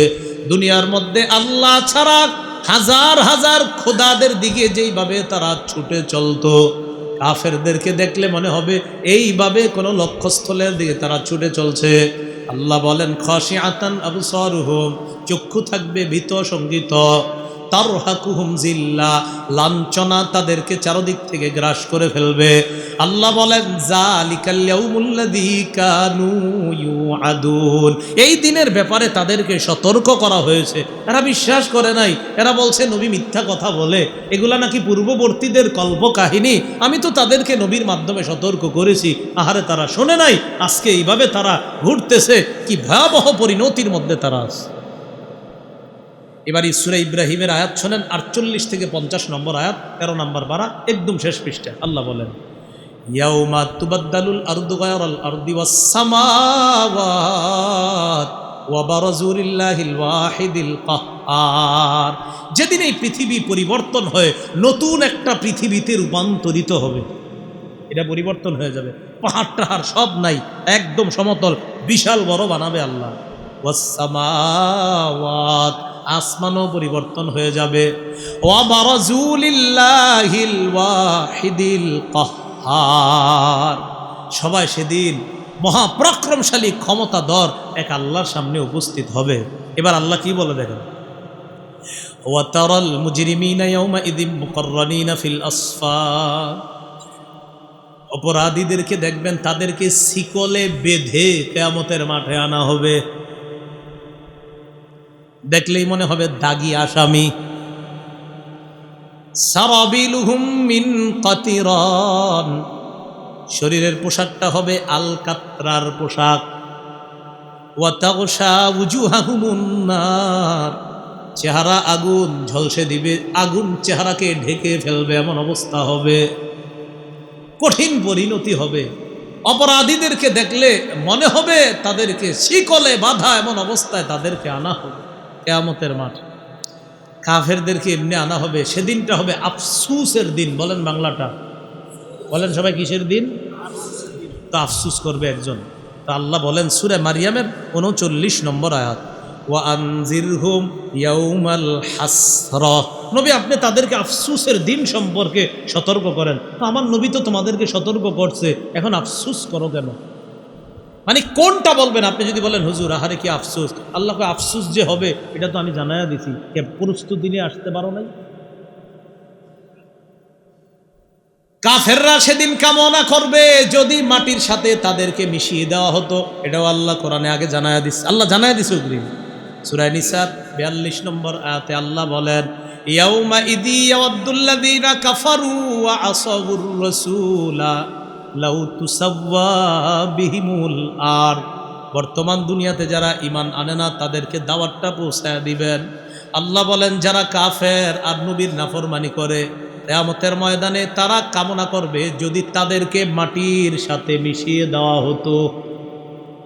দুনিয়ার মধ্যে আল্লাহ ছাড়া হাজার হাজার খোদাদের দিকে যেইভাবে তারা ছুটে চলতো, কাফেরদেরকে দেখলে মনে হবে এইভাবে কোনো লক্ষ্যস্থলের দিকে তারা ছুটে চলছে। আল্লাহ বলেন খাশিআতান আবসারুহুম, চক্ষু থাকবে ভীত সঙ্গীত, তারহাকুহুম জিল্লা, লাঞ্ছনা তাদেরকে চারদিক থেকে গ্রাস করে ফেলবে। আল্লাহ বলেন যালিকাল ইয়াউমুল্লাযী কানু ইউআদুন, এই দিনের ব্যাপারে তাদেরকে সতর্ক করা হয়েছে। এরা বিশ্বাস করে নাই, এরা বলছে নবী মিথ্যা কথা বলে, এগুলা নাকি পূর্ববর্তীদের কল্প কাহিনী, আমি তো তাদেরকে নবীর মাধ্যমে সতর্ক করেছি, আহারে তারা শোনে নাই। আজকে এইভাবে তারা ঘুরতেছে, কি ভয়াবহ পরিণতির মধ্যে তারা আছে। এবার সূরা ইব্রাহিমের আয়াত শোনেন, 48 থেকে 50 নম্বর আয়াত, 13 নম্বর পারা, একদম শেষ পৃষ্ঠা। আল্লাহ বলেন ইয়াউমা তুবাদ্দালুল আরদু গায়রাল আরদি ওয়াস সামাওয়াত ওয়া বারাজু লিল্লাহিল ওয়াহিদিল কাহ্হার, যেদিন এই পৃথিবী পরিবর্তন হয়ে নতুন একটা পৃথিবীতে রূপান্তরিত হবে। এটা পরিবর্তন হয়ে যাবে, পাহাড় টাহাড় সব নাই, একদম সমতল বিশাল বড় বানাবে আল্লাহ। ওয়াস সামাওয়াত, আসমানও পরিবর্তন হয়ে যাবে। ওয়া বারাজু লিল্লাহিল ওয়াহিদিল কাহ্হার, সবাই সেদিন মহাপরাক্রমশালী ক্ষমতাধর এক আল্লাহর সামনে উপস্থিত হবে। এবার আল্লাহ কি বলে দেখেন, ওয়া তারাল মুজরিমিনা ইয়াওমাইযিন মুকাররানিনা ফিল আসফার, অপরাধীদেরকে দেখবেন তাদেরকে শিকলে বেঁধে কিয়ামতের মাঠে আনা হবে। দেখলেই মনে হবে দাগি আসামি। সারাবিলুহুম মিন কাতিরান, শরীরের পোশাকটা হবে আলকাত্রার পোশাক। ওয়া তাগশা উজুহাহুমুন নার, চেহারা আগুন ঝলসে দিবে, আগুন চেহারাকে ঢেকে ফেলবে, এমন অবস্থা হবে, কঠিন পরিণতি হবে। অপরাধীদেরকে দেখলে মনে হবে তাদেরকে শিকলে বাঁধা, এমন অবস্থায় তাদেরকে আনা হবে কিয়ামতের মাঠ। কাফেরদেরকে এমনি আনা হবে, সেদিনটা হবে আফসুসের দিন। বলেন বাংলাটা, বলেন সবাই কিসের দিন? তো আফসুস করবে একজন। তো আল্লাহ বলেন সূরা মারিয়ামের 39 নম্বর আয়াত, ওয়া আনজিরহুম ইয়াউমাল হাসরা, নবী আপনি তাদেরকে আফসুসের দিন সম্পর্কে সতর্ক করেন। তো আমার নবী তো তোমাদেরকে সতর্ক করছে, এখন আফসুস করো কেন? মানে কোনটা বলবেন আপনি? যদি বলেন হুজুর আহারে কি আফসোস, আল্লাহকে আফসোস যে হবে এটা তো আমি জানাইয়া দিছি, কে প্রস্তুতি নিয়ে আসতে পারো নাই? কাফেররা সেদিন কামনা করবে যদি মাটির সাথে তাদেরকে মিশিয়ে দেওয়া হতো, এটাও আল্লাহ কোরআনে আগে জানাইয়া দিচ্ছে। আল্লাহ জানাইয়া দিছে অগ্রিম। সূরা নিসা 42 নম্বর আয়াতে আল্লাহ বলেন ইয়াউমা ইদি ইয়াওয়াদ্দুল্লাযীনা কাফারু ওয়া আসাবুর রাসূলা লাউ তুসাওয়া বিহিমুল আর, বর্তমান দুনিয়াতে যারা ঈমান আনে না তাদেরকে দাওয়াতটা পৌঁছায় দিবেন। আল্লাহ বলেন যারা কাফের আর নবীর নাফরমানি করে, কিয়ামতের ময়দানে তারা কামনা করবে যদি তাদেরকে মাটির সাথে মিশিয়ে দেওয়া হতো।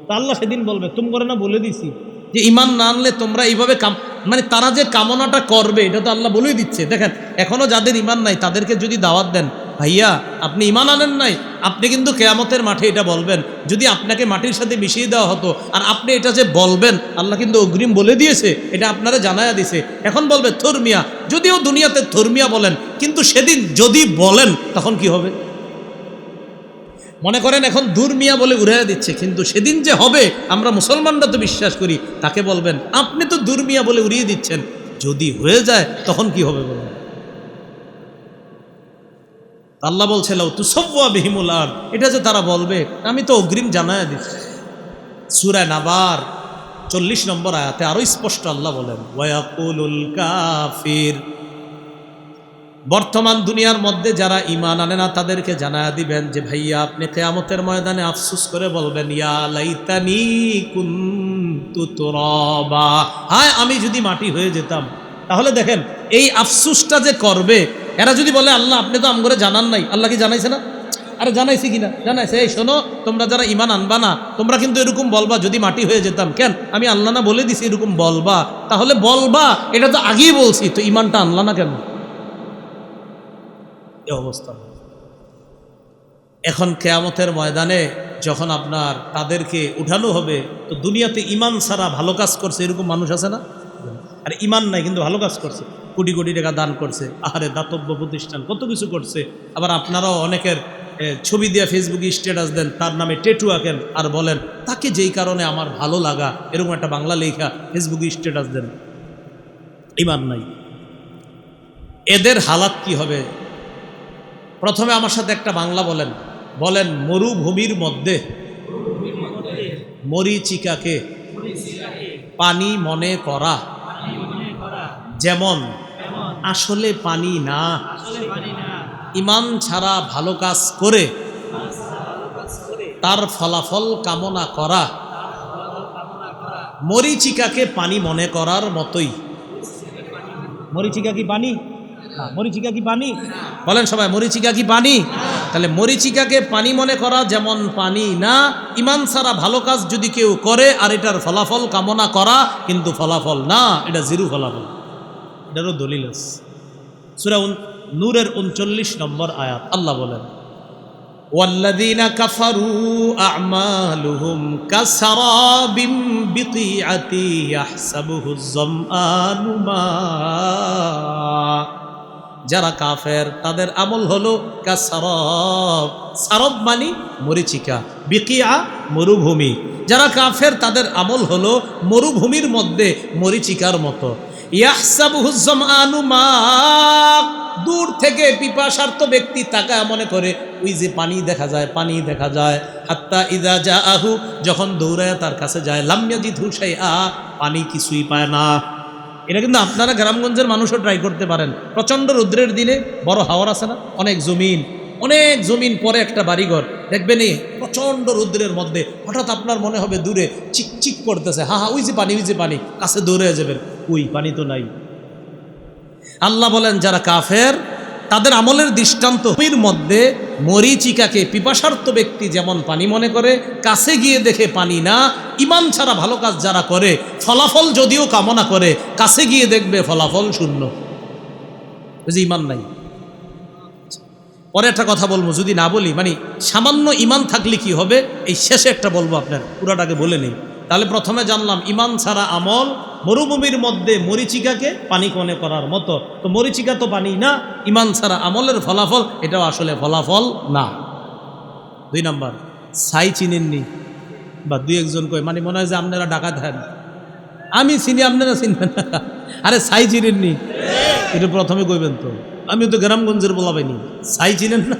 তো আল্লাহ সেদিন বলবে তুমি করে না বলে দিছি যে ঈমান না আনলে তোমরা এইভাবে মানে তারা যে কামনাটা করবে এটা তো আল্লাহ বলেই দিচ্ছে। দেখেন এখনো যাদের ঈমান নাই তাদেরকে যদি দাওয়াত দেন, ভাইয়া আপনি ঈমান আনেন নাই, আপনি কিন্তু কিয়ামতের মাঠে এটা বলবেন যদি আপনাকে মাটির সাথে মিশিয়ে দেওয়া হতো। আর আপনি এটা যে বলবেন আল্লাহ কিন্তু অগ্রিম বলে দিয়েছে, এটা আপনারা জানায়া দিছে। এখন বলবে ধর্মিয়া, যদিও দুনিয়াতে ধর্মিয়া বলেন, কিন্তু সেদিন যদি বলেন তখন কি হবে? মনে করেন এখন ধর্মিয়া বলে উড়াইয়া দিচ্ছে, কিন্তু সেদিন যে হবে আমরা মুসলমানরা তো বিশ্বাস করি, তাকে বলবেন আপনি তো ধর্মিয়া বলে উড়িয়ে দিচ্ছেন, যদি হয়ে যায় তখন কি হবে বলেন? আল্লাহ বলছে লাউ তুসাওয়া বিহিমুল আরদ, এটা যে তারা বলবে আমি তো অগ্রিম জানায়া দিচ্ছি। সূরা নাবার 40 নম্বর আয়াতে আরো স্পষ্ট আল্লাহ বলেন ওয়ায়াকুলুল কাফির, বর্তমান দুনিয়ার মধ্যে যারা ঈমান আনে না তাদেরকে জানায়া দিবেন যে ভাইয়া আপনি কিয়ামতের ময়দানে আফসোস করে বলবেন ইয়া লাইতানি কুনতু তুরাবা, হায় আমি যদি মাটি হয়ে যেতাম। তাহলে দেখেন এই আফসোসটা যে করবে, এরা যদি বলে আল্লাহ আপনি তো আমগরে জানান নাই, আল্লাহ কি জানাইছে না? আরে জানাইছি কিনা? জানাইছে। এই শোনো, তোমরা যারা ইমান আনবা না, তোমরা কিন্তু এরকম বলবা যদি মাটি হয়ে যেতাম। কেন? আমি আল্লাহ না বলে দিছি এরকম বলবা। তাহলে বলবা, এটা তো আগেই বলছি, তো ইমানটা আনলা না কেন? এই অবস্থা। এখন কিয়ামতের ময়দানে যখন আপনার তাদেরকে উঠানো হবে, তো দুনিয়াতে ইমান ছাড়া ভালো কাজ করছে এরকম মানুষ আছে না? আর ইমান নাই কিন্তু ভালো কাজ করছে, কোটি কোটি টাকা দান করছে, আহারে দাতব্য প্রতিষ্ঠান কত কিছু করছে। আবার আপনারাও অনেকের ছবি দিয়ে ফেসবুকে স্ট্যাটাস দেন, তার নামে টেটু আঁকেন আর বলেন তাকে যেই কারণে আমার ভালো লাগা, এরকম একটা বাংলা লেখা ফেসবুকে স্ট্যাটাস দেন। ইমান নাই। এদের হালাত কি হবে? প্রথমে আমার সাথে একটা বাংলা বলেন, বলেন মরুভূমির মধ্যে মরীচিকাকে পানি মনে করা যেমন আসলে পানি না, ইমান ছাড়া ভালো কাজ করে তার ফলাফল কামনা করা মরীচিকাকে পানি মনে করার মতোই। মরীচিকা কি পানি? মরীচিকা কি পানি? বলেন সবাই, মরীচিকা কি পানি? তাহলে মরীচিকাকে পানি মনে করা যেমন পানি না, ইমান ছাড়া ভালো কাজ যদি কেউ করে আর এটার ফলাফল কামনা করা কিন্তু ফলাফল না, এটা জিরো ফলাফল। এটারও দলিল আছে। সূরা নূরের 39 নম্বর আয়াত আল্লাহ বলেন, ওয়াল্লাযীনা কাফারু আ'মালুহুম কাসারাবিম বিকিআতি ইয়াহসাবুহুজ যামআনু মা। যারা কাফের তাদের আমল হলো কাসারাব, সারব মানে মরীচিকা, বিকিয়া মরুভূমি। যারা কাফের তাদের আমল হলো মরুভূমির মধ্যে মরীচিকার মতো। ইয়াহসাবুহুজ যামআনু মা, দূর থেকে পিপাসার্ত ব্যক্তি তাকায় মনে করে ওই যে পানি দেখা যায়, পানি দেখা যায়। হাত্তা ইযা জাআহু, যখন দৌড়ায় তার কাছে যায়, লাম ইয়াজিদহু শাইআ, পানি কিছুই পায় না। এটা কিন্তু আপনারা গ্রামগঞ্জের মানুষও ট্রাই করতে পারেন। প্রচণ্ড রৌদ্রের দিনে বড় হাওয়ার আছে না, অনেক জমিন পরে একটা বাড়িঘর দেখবেন, এই প্রচণ্ড রৌদ্রের মধ্যে হঠাৎ আপনার মনে হবে দূরে চিকচিক করতেছে, হা হা ওই যে পানি, ওই যে পানি, কাছে দৌড়ে যাবেন, ওই পানি তো নাই। আল্লাহ বলেন যারা কাফের তাদের আমলের দৃষ্টান্ত ভূমির মধ্যে মরীচিকাকে পিপাসার্ত ব্যক্তি যেমন পানি মনে করে, কাছে গিয়ে দেখে পানি না। ইমান ছাড়া ভালো কাজ যারা করে ফলাফল যদিও কামনা করে, কাছে গিয়ে দেখবে ফলাফল শূন্য, বুঝি ইমান নাই। পরে একটা কথা বলবো, যদি না বলি মানে সামান্য ইমান থাকলে কি হবে, এই শেষে একটা বলবো, আপনার পুরাটাকে বলে নেই। তাহলে প্রথমে জানলাম ইমান ছাড়া আমল মরুভূমির মধ্যে মরীচিকাকে পানি মনে করার মতো। তো মরীচিকা তো পানি না, ইমান ছাড়া আমলের ফলাফল এটাও আসলে ফলাফল না। 2 নাম্বার, ছাই চিনেননি বা দুই একজন কয় মানে মনে হয় যে আপনারা ডাকাত হেন, আমি চিনি আপনারা চিনবেন না। আরে ছাই চিনেননি, এটা প্রথমে কইবেন তো, আমি তো গ্রামগঞ্জের বলা পাইনি। ছাই চিনেন না?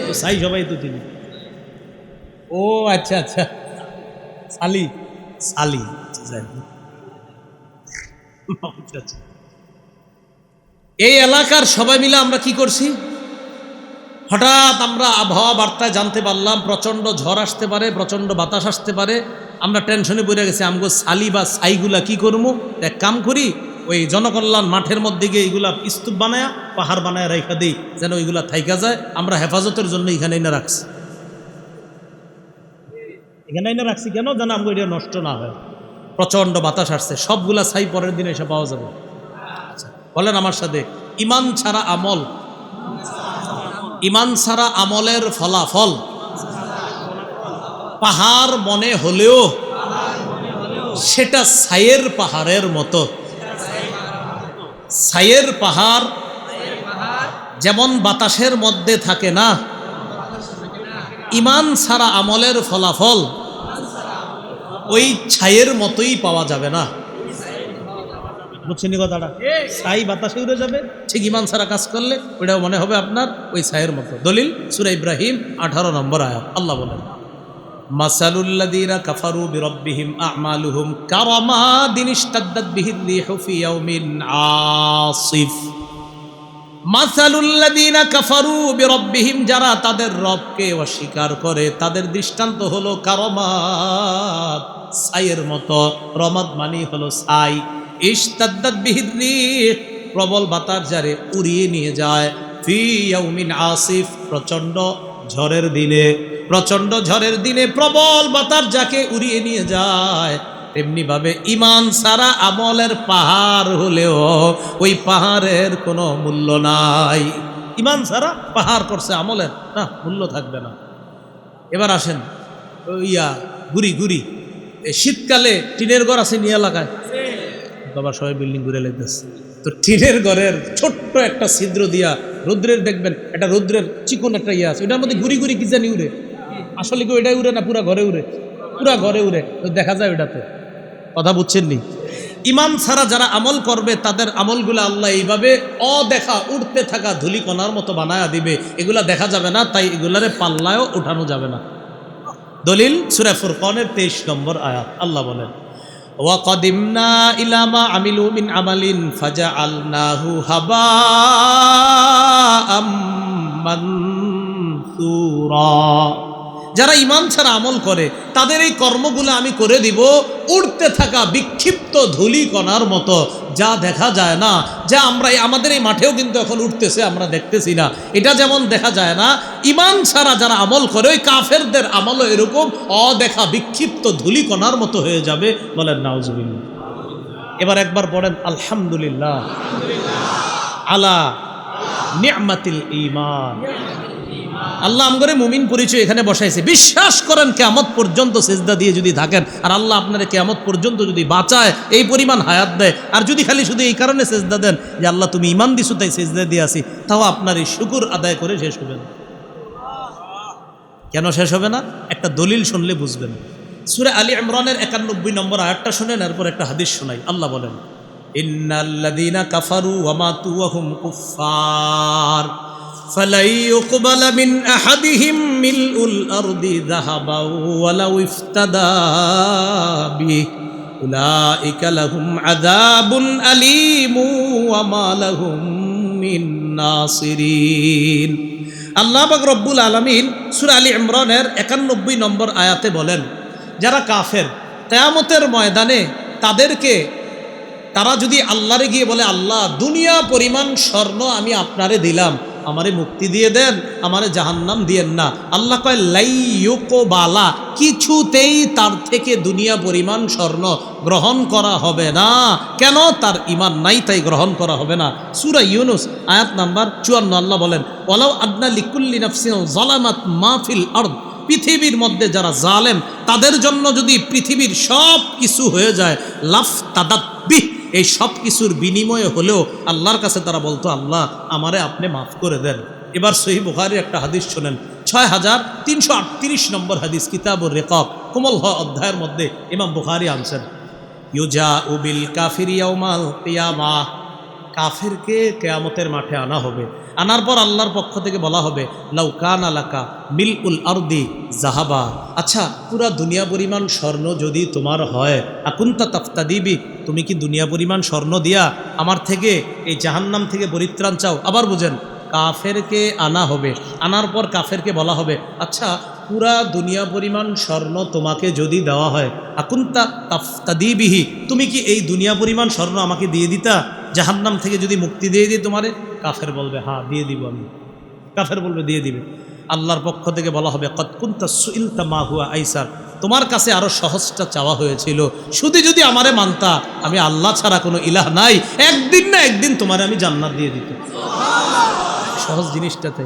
তো ছাই সবাই তো চিনি। ও আচ্ছা আচ্ছা, সালি সালি, এই এলাকার সবাই মিলে আমরা কি করছি, হঠাৎ আমরা আবহাওয়া বার্তায় জানতে পারলাম প্রচণ্ড ঝড় আসতে পারে, প্রচণ্ড বাতাস আসতে পারে। আমরা টেনশনে পড়ে গেছি, আমগো সালি বা ছাইগুলা কি করবো, এক কাম করি ওই জনকল্যাণ মাঠের মধ্যে গিয়ে এইগুলা স্তূপ বানায়া পাহাড় বানায় রেখা দিই, যেন ওইগুলা থাইকা যায়। আমরা হেফাজতের জন্য এখানে না রাখছি, এখানে না রাখছি কেন যেন আমগো এটা নষ্ট না হয়। প্রচণ্ড বাতাস আসছে, সবগুলা ছাই পরের দিনে এসে পাওয়া যাবে। বলেন আমার সাথে, ইমান ছাড়া আমল, ইমান ছাড়া আমলের ফলাফল পাহাড় মনে হলেও সেটা ছাইয়ের পাহাড়ের মতো। ছাইয়ের পাহাড় যেমন বাতাসের মধ্যে থাকে না, ইমান ছাড়া আমলের ফলাফল ওই ছাইয়ের মতোই পাওয়া যাবে না। বুঝছেন কথাটা? ছাই বাতাসে উড়ে যাবে, ঠিক ইমান ছাড়া কাজ করলে ওইটাও মনে হবে আপনার ওই ছাইয়ের মতো। দলিল সূরা ইব্রাহিম 18 নম্বর আয়াত আল্লাহ বলেন, মাসালুল্লাযীনা কাফারু বিরাব্বিহিম আ'মালুহুম কারামাদিন ইশতাদ্দাত বিহির রিহু ফি ইয়াউমিন আসিফ। মাসালুল্লাযীনা কাফারু বিরাব্বিহিম, যারা তাদের রবকে অস্বীকার করে তাদের দৃষ্টান্ত হলো কারামাদ, ছাইয়ের মতো। রমাদ মানে হলো ছাই। ইশতাদ্দাত বিহির রিহ, প্রবল বাতাস যারে উড়িয়ে নিয়ে যায়। ফি ইয়াউমিন আসিফ, প্রচণ্ড ঝড়ের দিনে, প্রচণ্ড ঝড়ের দিনে প্রবল বাতাস যাকে উড়িয়ে নিয়ে যায়, তেমনিভাবে ইমান ছাড়া আমলের পাহাড় হলেও ওই পাহাড়ের কোনো মূল্য নাই। ইমান ছাড়া পাহাড় করছে আমলের, না মূল্য থাকবে না। এবার আসেন ঘুরি ঘুরি, শীতকালে টিনের ঘর আছে নিয়ে এলাকায়, বাবা সবাই বিল্ডিং ঘুরে লেগেছে, তো টিনের ঘরের ছোট্ট একটা ছিদ্র দিয়া রৌদ্রের দেখবেন একটা রৌদ্রের চিকন একটা ইয়ে আছে, ওটার মধ্যে ঘুরি ঘুরি কি জানি উড়ে, আসলে কি ওইটাই উড়ে না পুরা ঘরে উড়ে? পুরা ঘরে উড়ে, তো দেখা যায় ওইটাতে। কথা বুঝছেন নি? ইমান ছাড়া যারা আমল করবে তাদের আমলগুলো আল্লাহ এইভাবে অদেখা উড়তে থাকা ধূলিকণার মতো বানায়া দিবে, এগুলা দেখা যাবে না, তাই এগুলারে পাল্লায়ও উঠানো যাবে না। দলিল সূরা ফুরকানের 23 নম্বর আয়াত, আল্লাহ বলেন ওয়াকাদিমনা ইলা মা আমিলু মিন আমালিন ফাজআলনাহু হাবাআম মানসুরা। যারা ইমান ছাড়া আমল করে তাদের এই কর্মগুলো আমি করে দিব উড়তে থাকা বিক্ষিপ্ত ধূলিকণার মতো, যা দেখা যায় না, যা আমরা আমাদের এই মাঠেও কিন্তু এখন উঠতেছে, আমরা দেখতেছি না, এটা যেমন দেখা যায় না, ইমান ছাড়া যারা আমল করে ওই কাফেরদের আমলও এরকম অদেখা বিক্ষিপ্ত ধূলিকণার মতো হয়ে যাবে। বলেন নাউজুবিল্লাহ। এবার একবার পড়েন আলহামদুলিল্লাহ আলা নি'মাতিল ঈমান। আল্লাহ আমগরে মুমিন পরিচয় এখানে বসাইছে। বিশ্বাস করেন কিয়ামত পর্যন্ত সিজদা দিয়ে যদি থাকেন, আর আল্লাহ আপনারা কিয়ামত পর্যন্ত যদি বাঁচায়, এই পরিমাণ হায়াত দেয়, আর যদি খালি শুধু এই কারণে সিজদা দেন যে আল্লাহ তুমি ঈমান দিছো তাই সিজদা দিয়ে আসি, তাও আপনার এই শুকর আদায় করে শেষ হবে না। কেন শেষ হবে না? একটা দলিল শুনলে বুঝবেন। সূরা আলী ইমরানের 91 নম্বর আয়াতটা শুনেন, এরপর একটা হাদিস শোনাই। আল্লাহ বলেন ইন্নাল্লাযীনা কাফারু ওয়া মাতু ওয়া হুম কুফফার فَلَن يُقْبَلَ مِنْ أَحَدِهِمْ مِلْءُ الْأَرْضِ ذَهَبًا وَلَوِ افْتَدَىٰ بِهِ أُولَٰئِكَ لَهُمْ عَذَابٌ أَلِيمٌ وَمَا لَهُم مِّن نَّاصِرِينَ। আল্লাহ পাক রব্বুল আলামিন সূরা আলী ইমরানের 91 নম্বর আয়াতে বলেন, যারা কাফের কিয়ামতের ময়দানে তারা যদি আল্লাহরে গিয়ে বলে, আল্লাহ দুনিয়া পরিমাণ স্বর্ণ আমি আপনারে দিলাম, আমারে মুক্তি দিয়ে দেন, আমারে জাহান্নাম দিয়েন না। আল্লাহ কয় লাইয়ুকবালা, কিছুতেই তার থেকে দুনিয়া পরিমাণ স্বর্ণ গ্রহণ করা হবে না। কেন? তার ঈমান নাই, তাই গ্রহণ করা হবে না। সূরা ইউনূস আয়াত নাম্বার 54 আল্লাহ বলেন ওয়ালাউ আদনা লিকুল্লি নাফসিন যালামাত মা ফিল আরদ, পৃথিবীর মধ্যে যারা জালেম তাদের জন্য যদি পৃথিবীর সব কিছু হয়ে যায়, লাফতাদাত বিহ, এই সব কিছুর বিনিময়ে হলেও আল্লাহর কাছে তারা বলতো, আল্লাহ আমারে আপনি মাফ করে দেন। এবার সহিহ বুখারীর একটা হাদিস শোনেন, 6338 নম্বর হাদিস, কিতাবুর রিকাব কোমল হ অধ্যায়ের মধ্যে ইমাম বুখারী আনছেন, ইউজাউ বিল কাফিরি ইয়াউমাল কিয়ামাহ, কাফেরকে কিয়ামতের মাঠে আনা হবে। আনার পর আল্লাহর পক্ষ থেকে বলা হবে লাউ কানা লাকা মিলউল আরদি যাহাবা, আচ্ছা পুরা দুনিয়া পরিমাণ স্বর্ণ যদি তোমার হয়, আকুনতা তাফতাদিবি, তুমি কি দুনিয়া পরিমাণ স্বর্ণ দিয়া আমার থেকে এই জাহান্নাম থেকে পরিত্রাণ চাও? আবার বুঝেন, কাফেরকে আনা হবে, আনার পর কাফেরকে বলা হবে, আচ্ছা পুরা দুনিয়া পরিমাণ স্বর্ণ তোমাকে যদি দেওয়া হয়, আকুনতা তাফতাদিবিহি, তুমি কি এই দুনিয়া পরিমাণ স্বর্ণ আমাকে দিয়ে দিতা জাহান্নাম থেকে যদি মুক্তি দিয়ে দিই তোমারে? কাফের বলবে হ্যাঁ দিয়ে দিব আমি। কাফের বলবে দিয়ে দিবে। আল্লাহর পক্ষ থেকে বলা হবে কদ কুনতা সুইলতা মা হুয়া আইসার, তোমার কাছে আরো সহজটা চাওয়া হয়েছিল, শুধু যদি আমারে মানতা, আমি আল্লাহ ছাড়া কোনো ইলাহ নাই, একদিন না একদিন তোমারে আমি জান্নাত দিয়ে দিত। সহজ জিনিসটাতে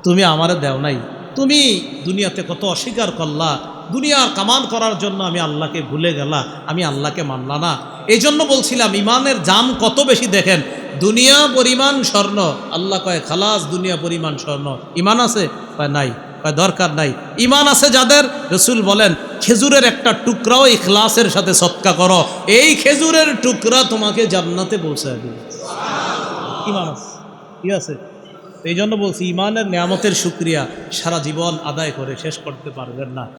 তুমি আমারে দেও নাই, তুমি দুনিয়াতে কত অস্বীকার করলা, দুনিয়ার কামান করার জন্য আমি আল্লাহকে ভুলে গেলা, আমি আল্লাহকে মানলা না। এই জন্য বলছিলাম ইমানের দাম কত বেশি দেখেন, দুনিয়া পরিমাণ স্বর্ণ, আল্লাহ কয় খালাস দুনিয়া পরিমাণ স্বর্ণ, ইমান আছে? কয় নাই। কয় দরকার নাই। ইমান আছে যাদের, রসুল বলেন খেজুরের একটা টুকরাও ইখলাসের সাথে সদকা করো, এই খেজুরের টুকরা তোমাকে জান্নাতে পৌঁছায় দেবে। ইমান আছে, কি আছে? এই জন্য বলছি ইমানের নিয়ামতের শুকরিয়া সারা জীবন আদায় করে শেষ করতে পারবেন না।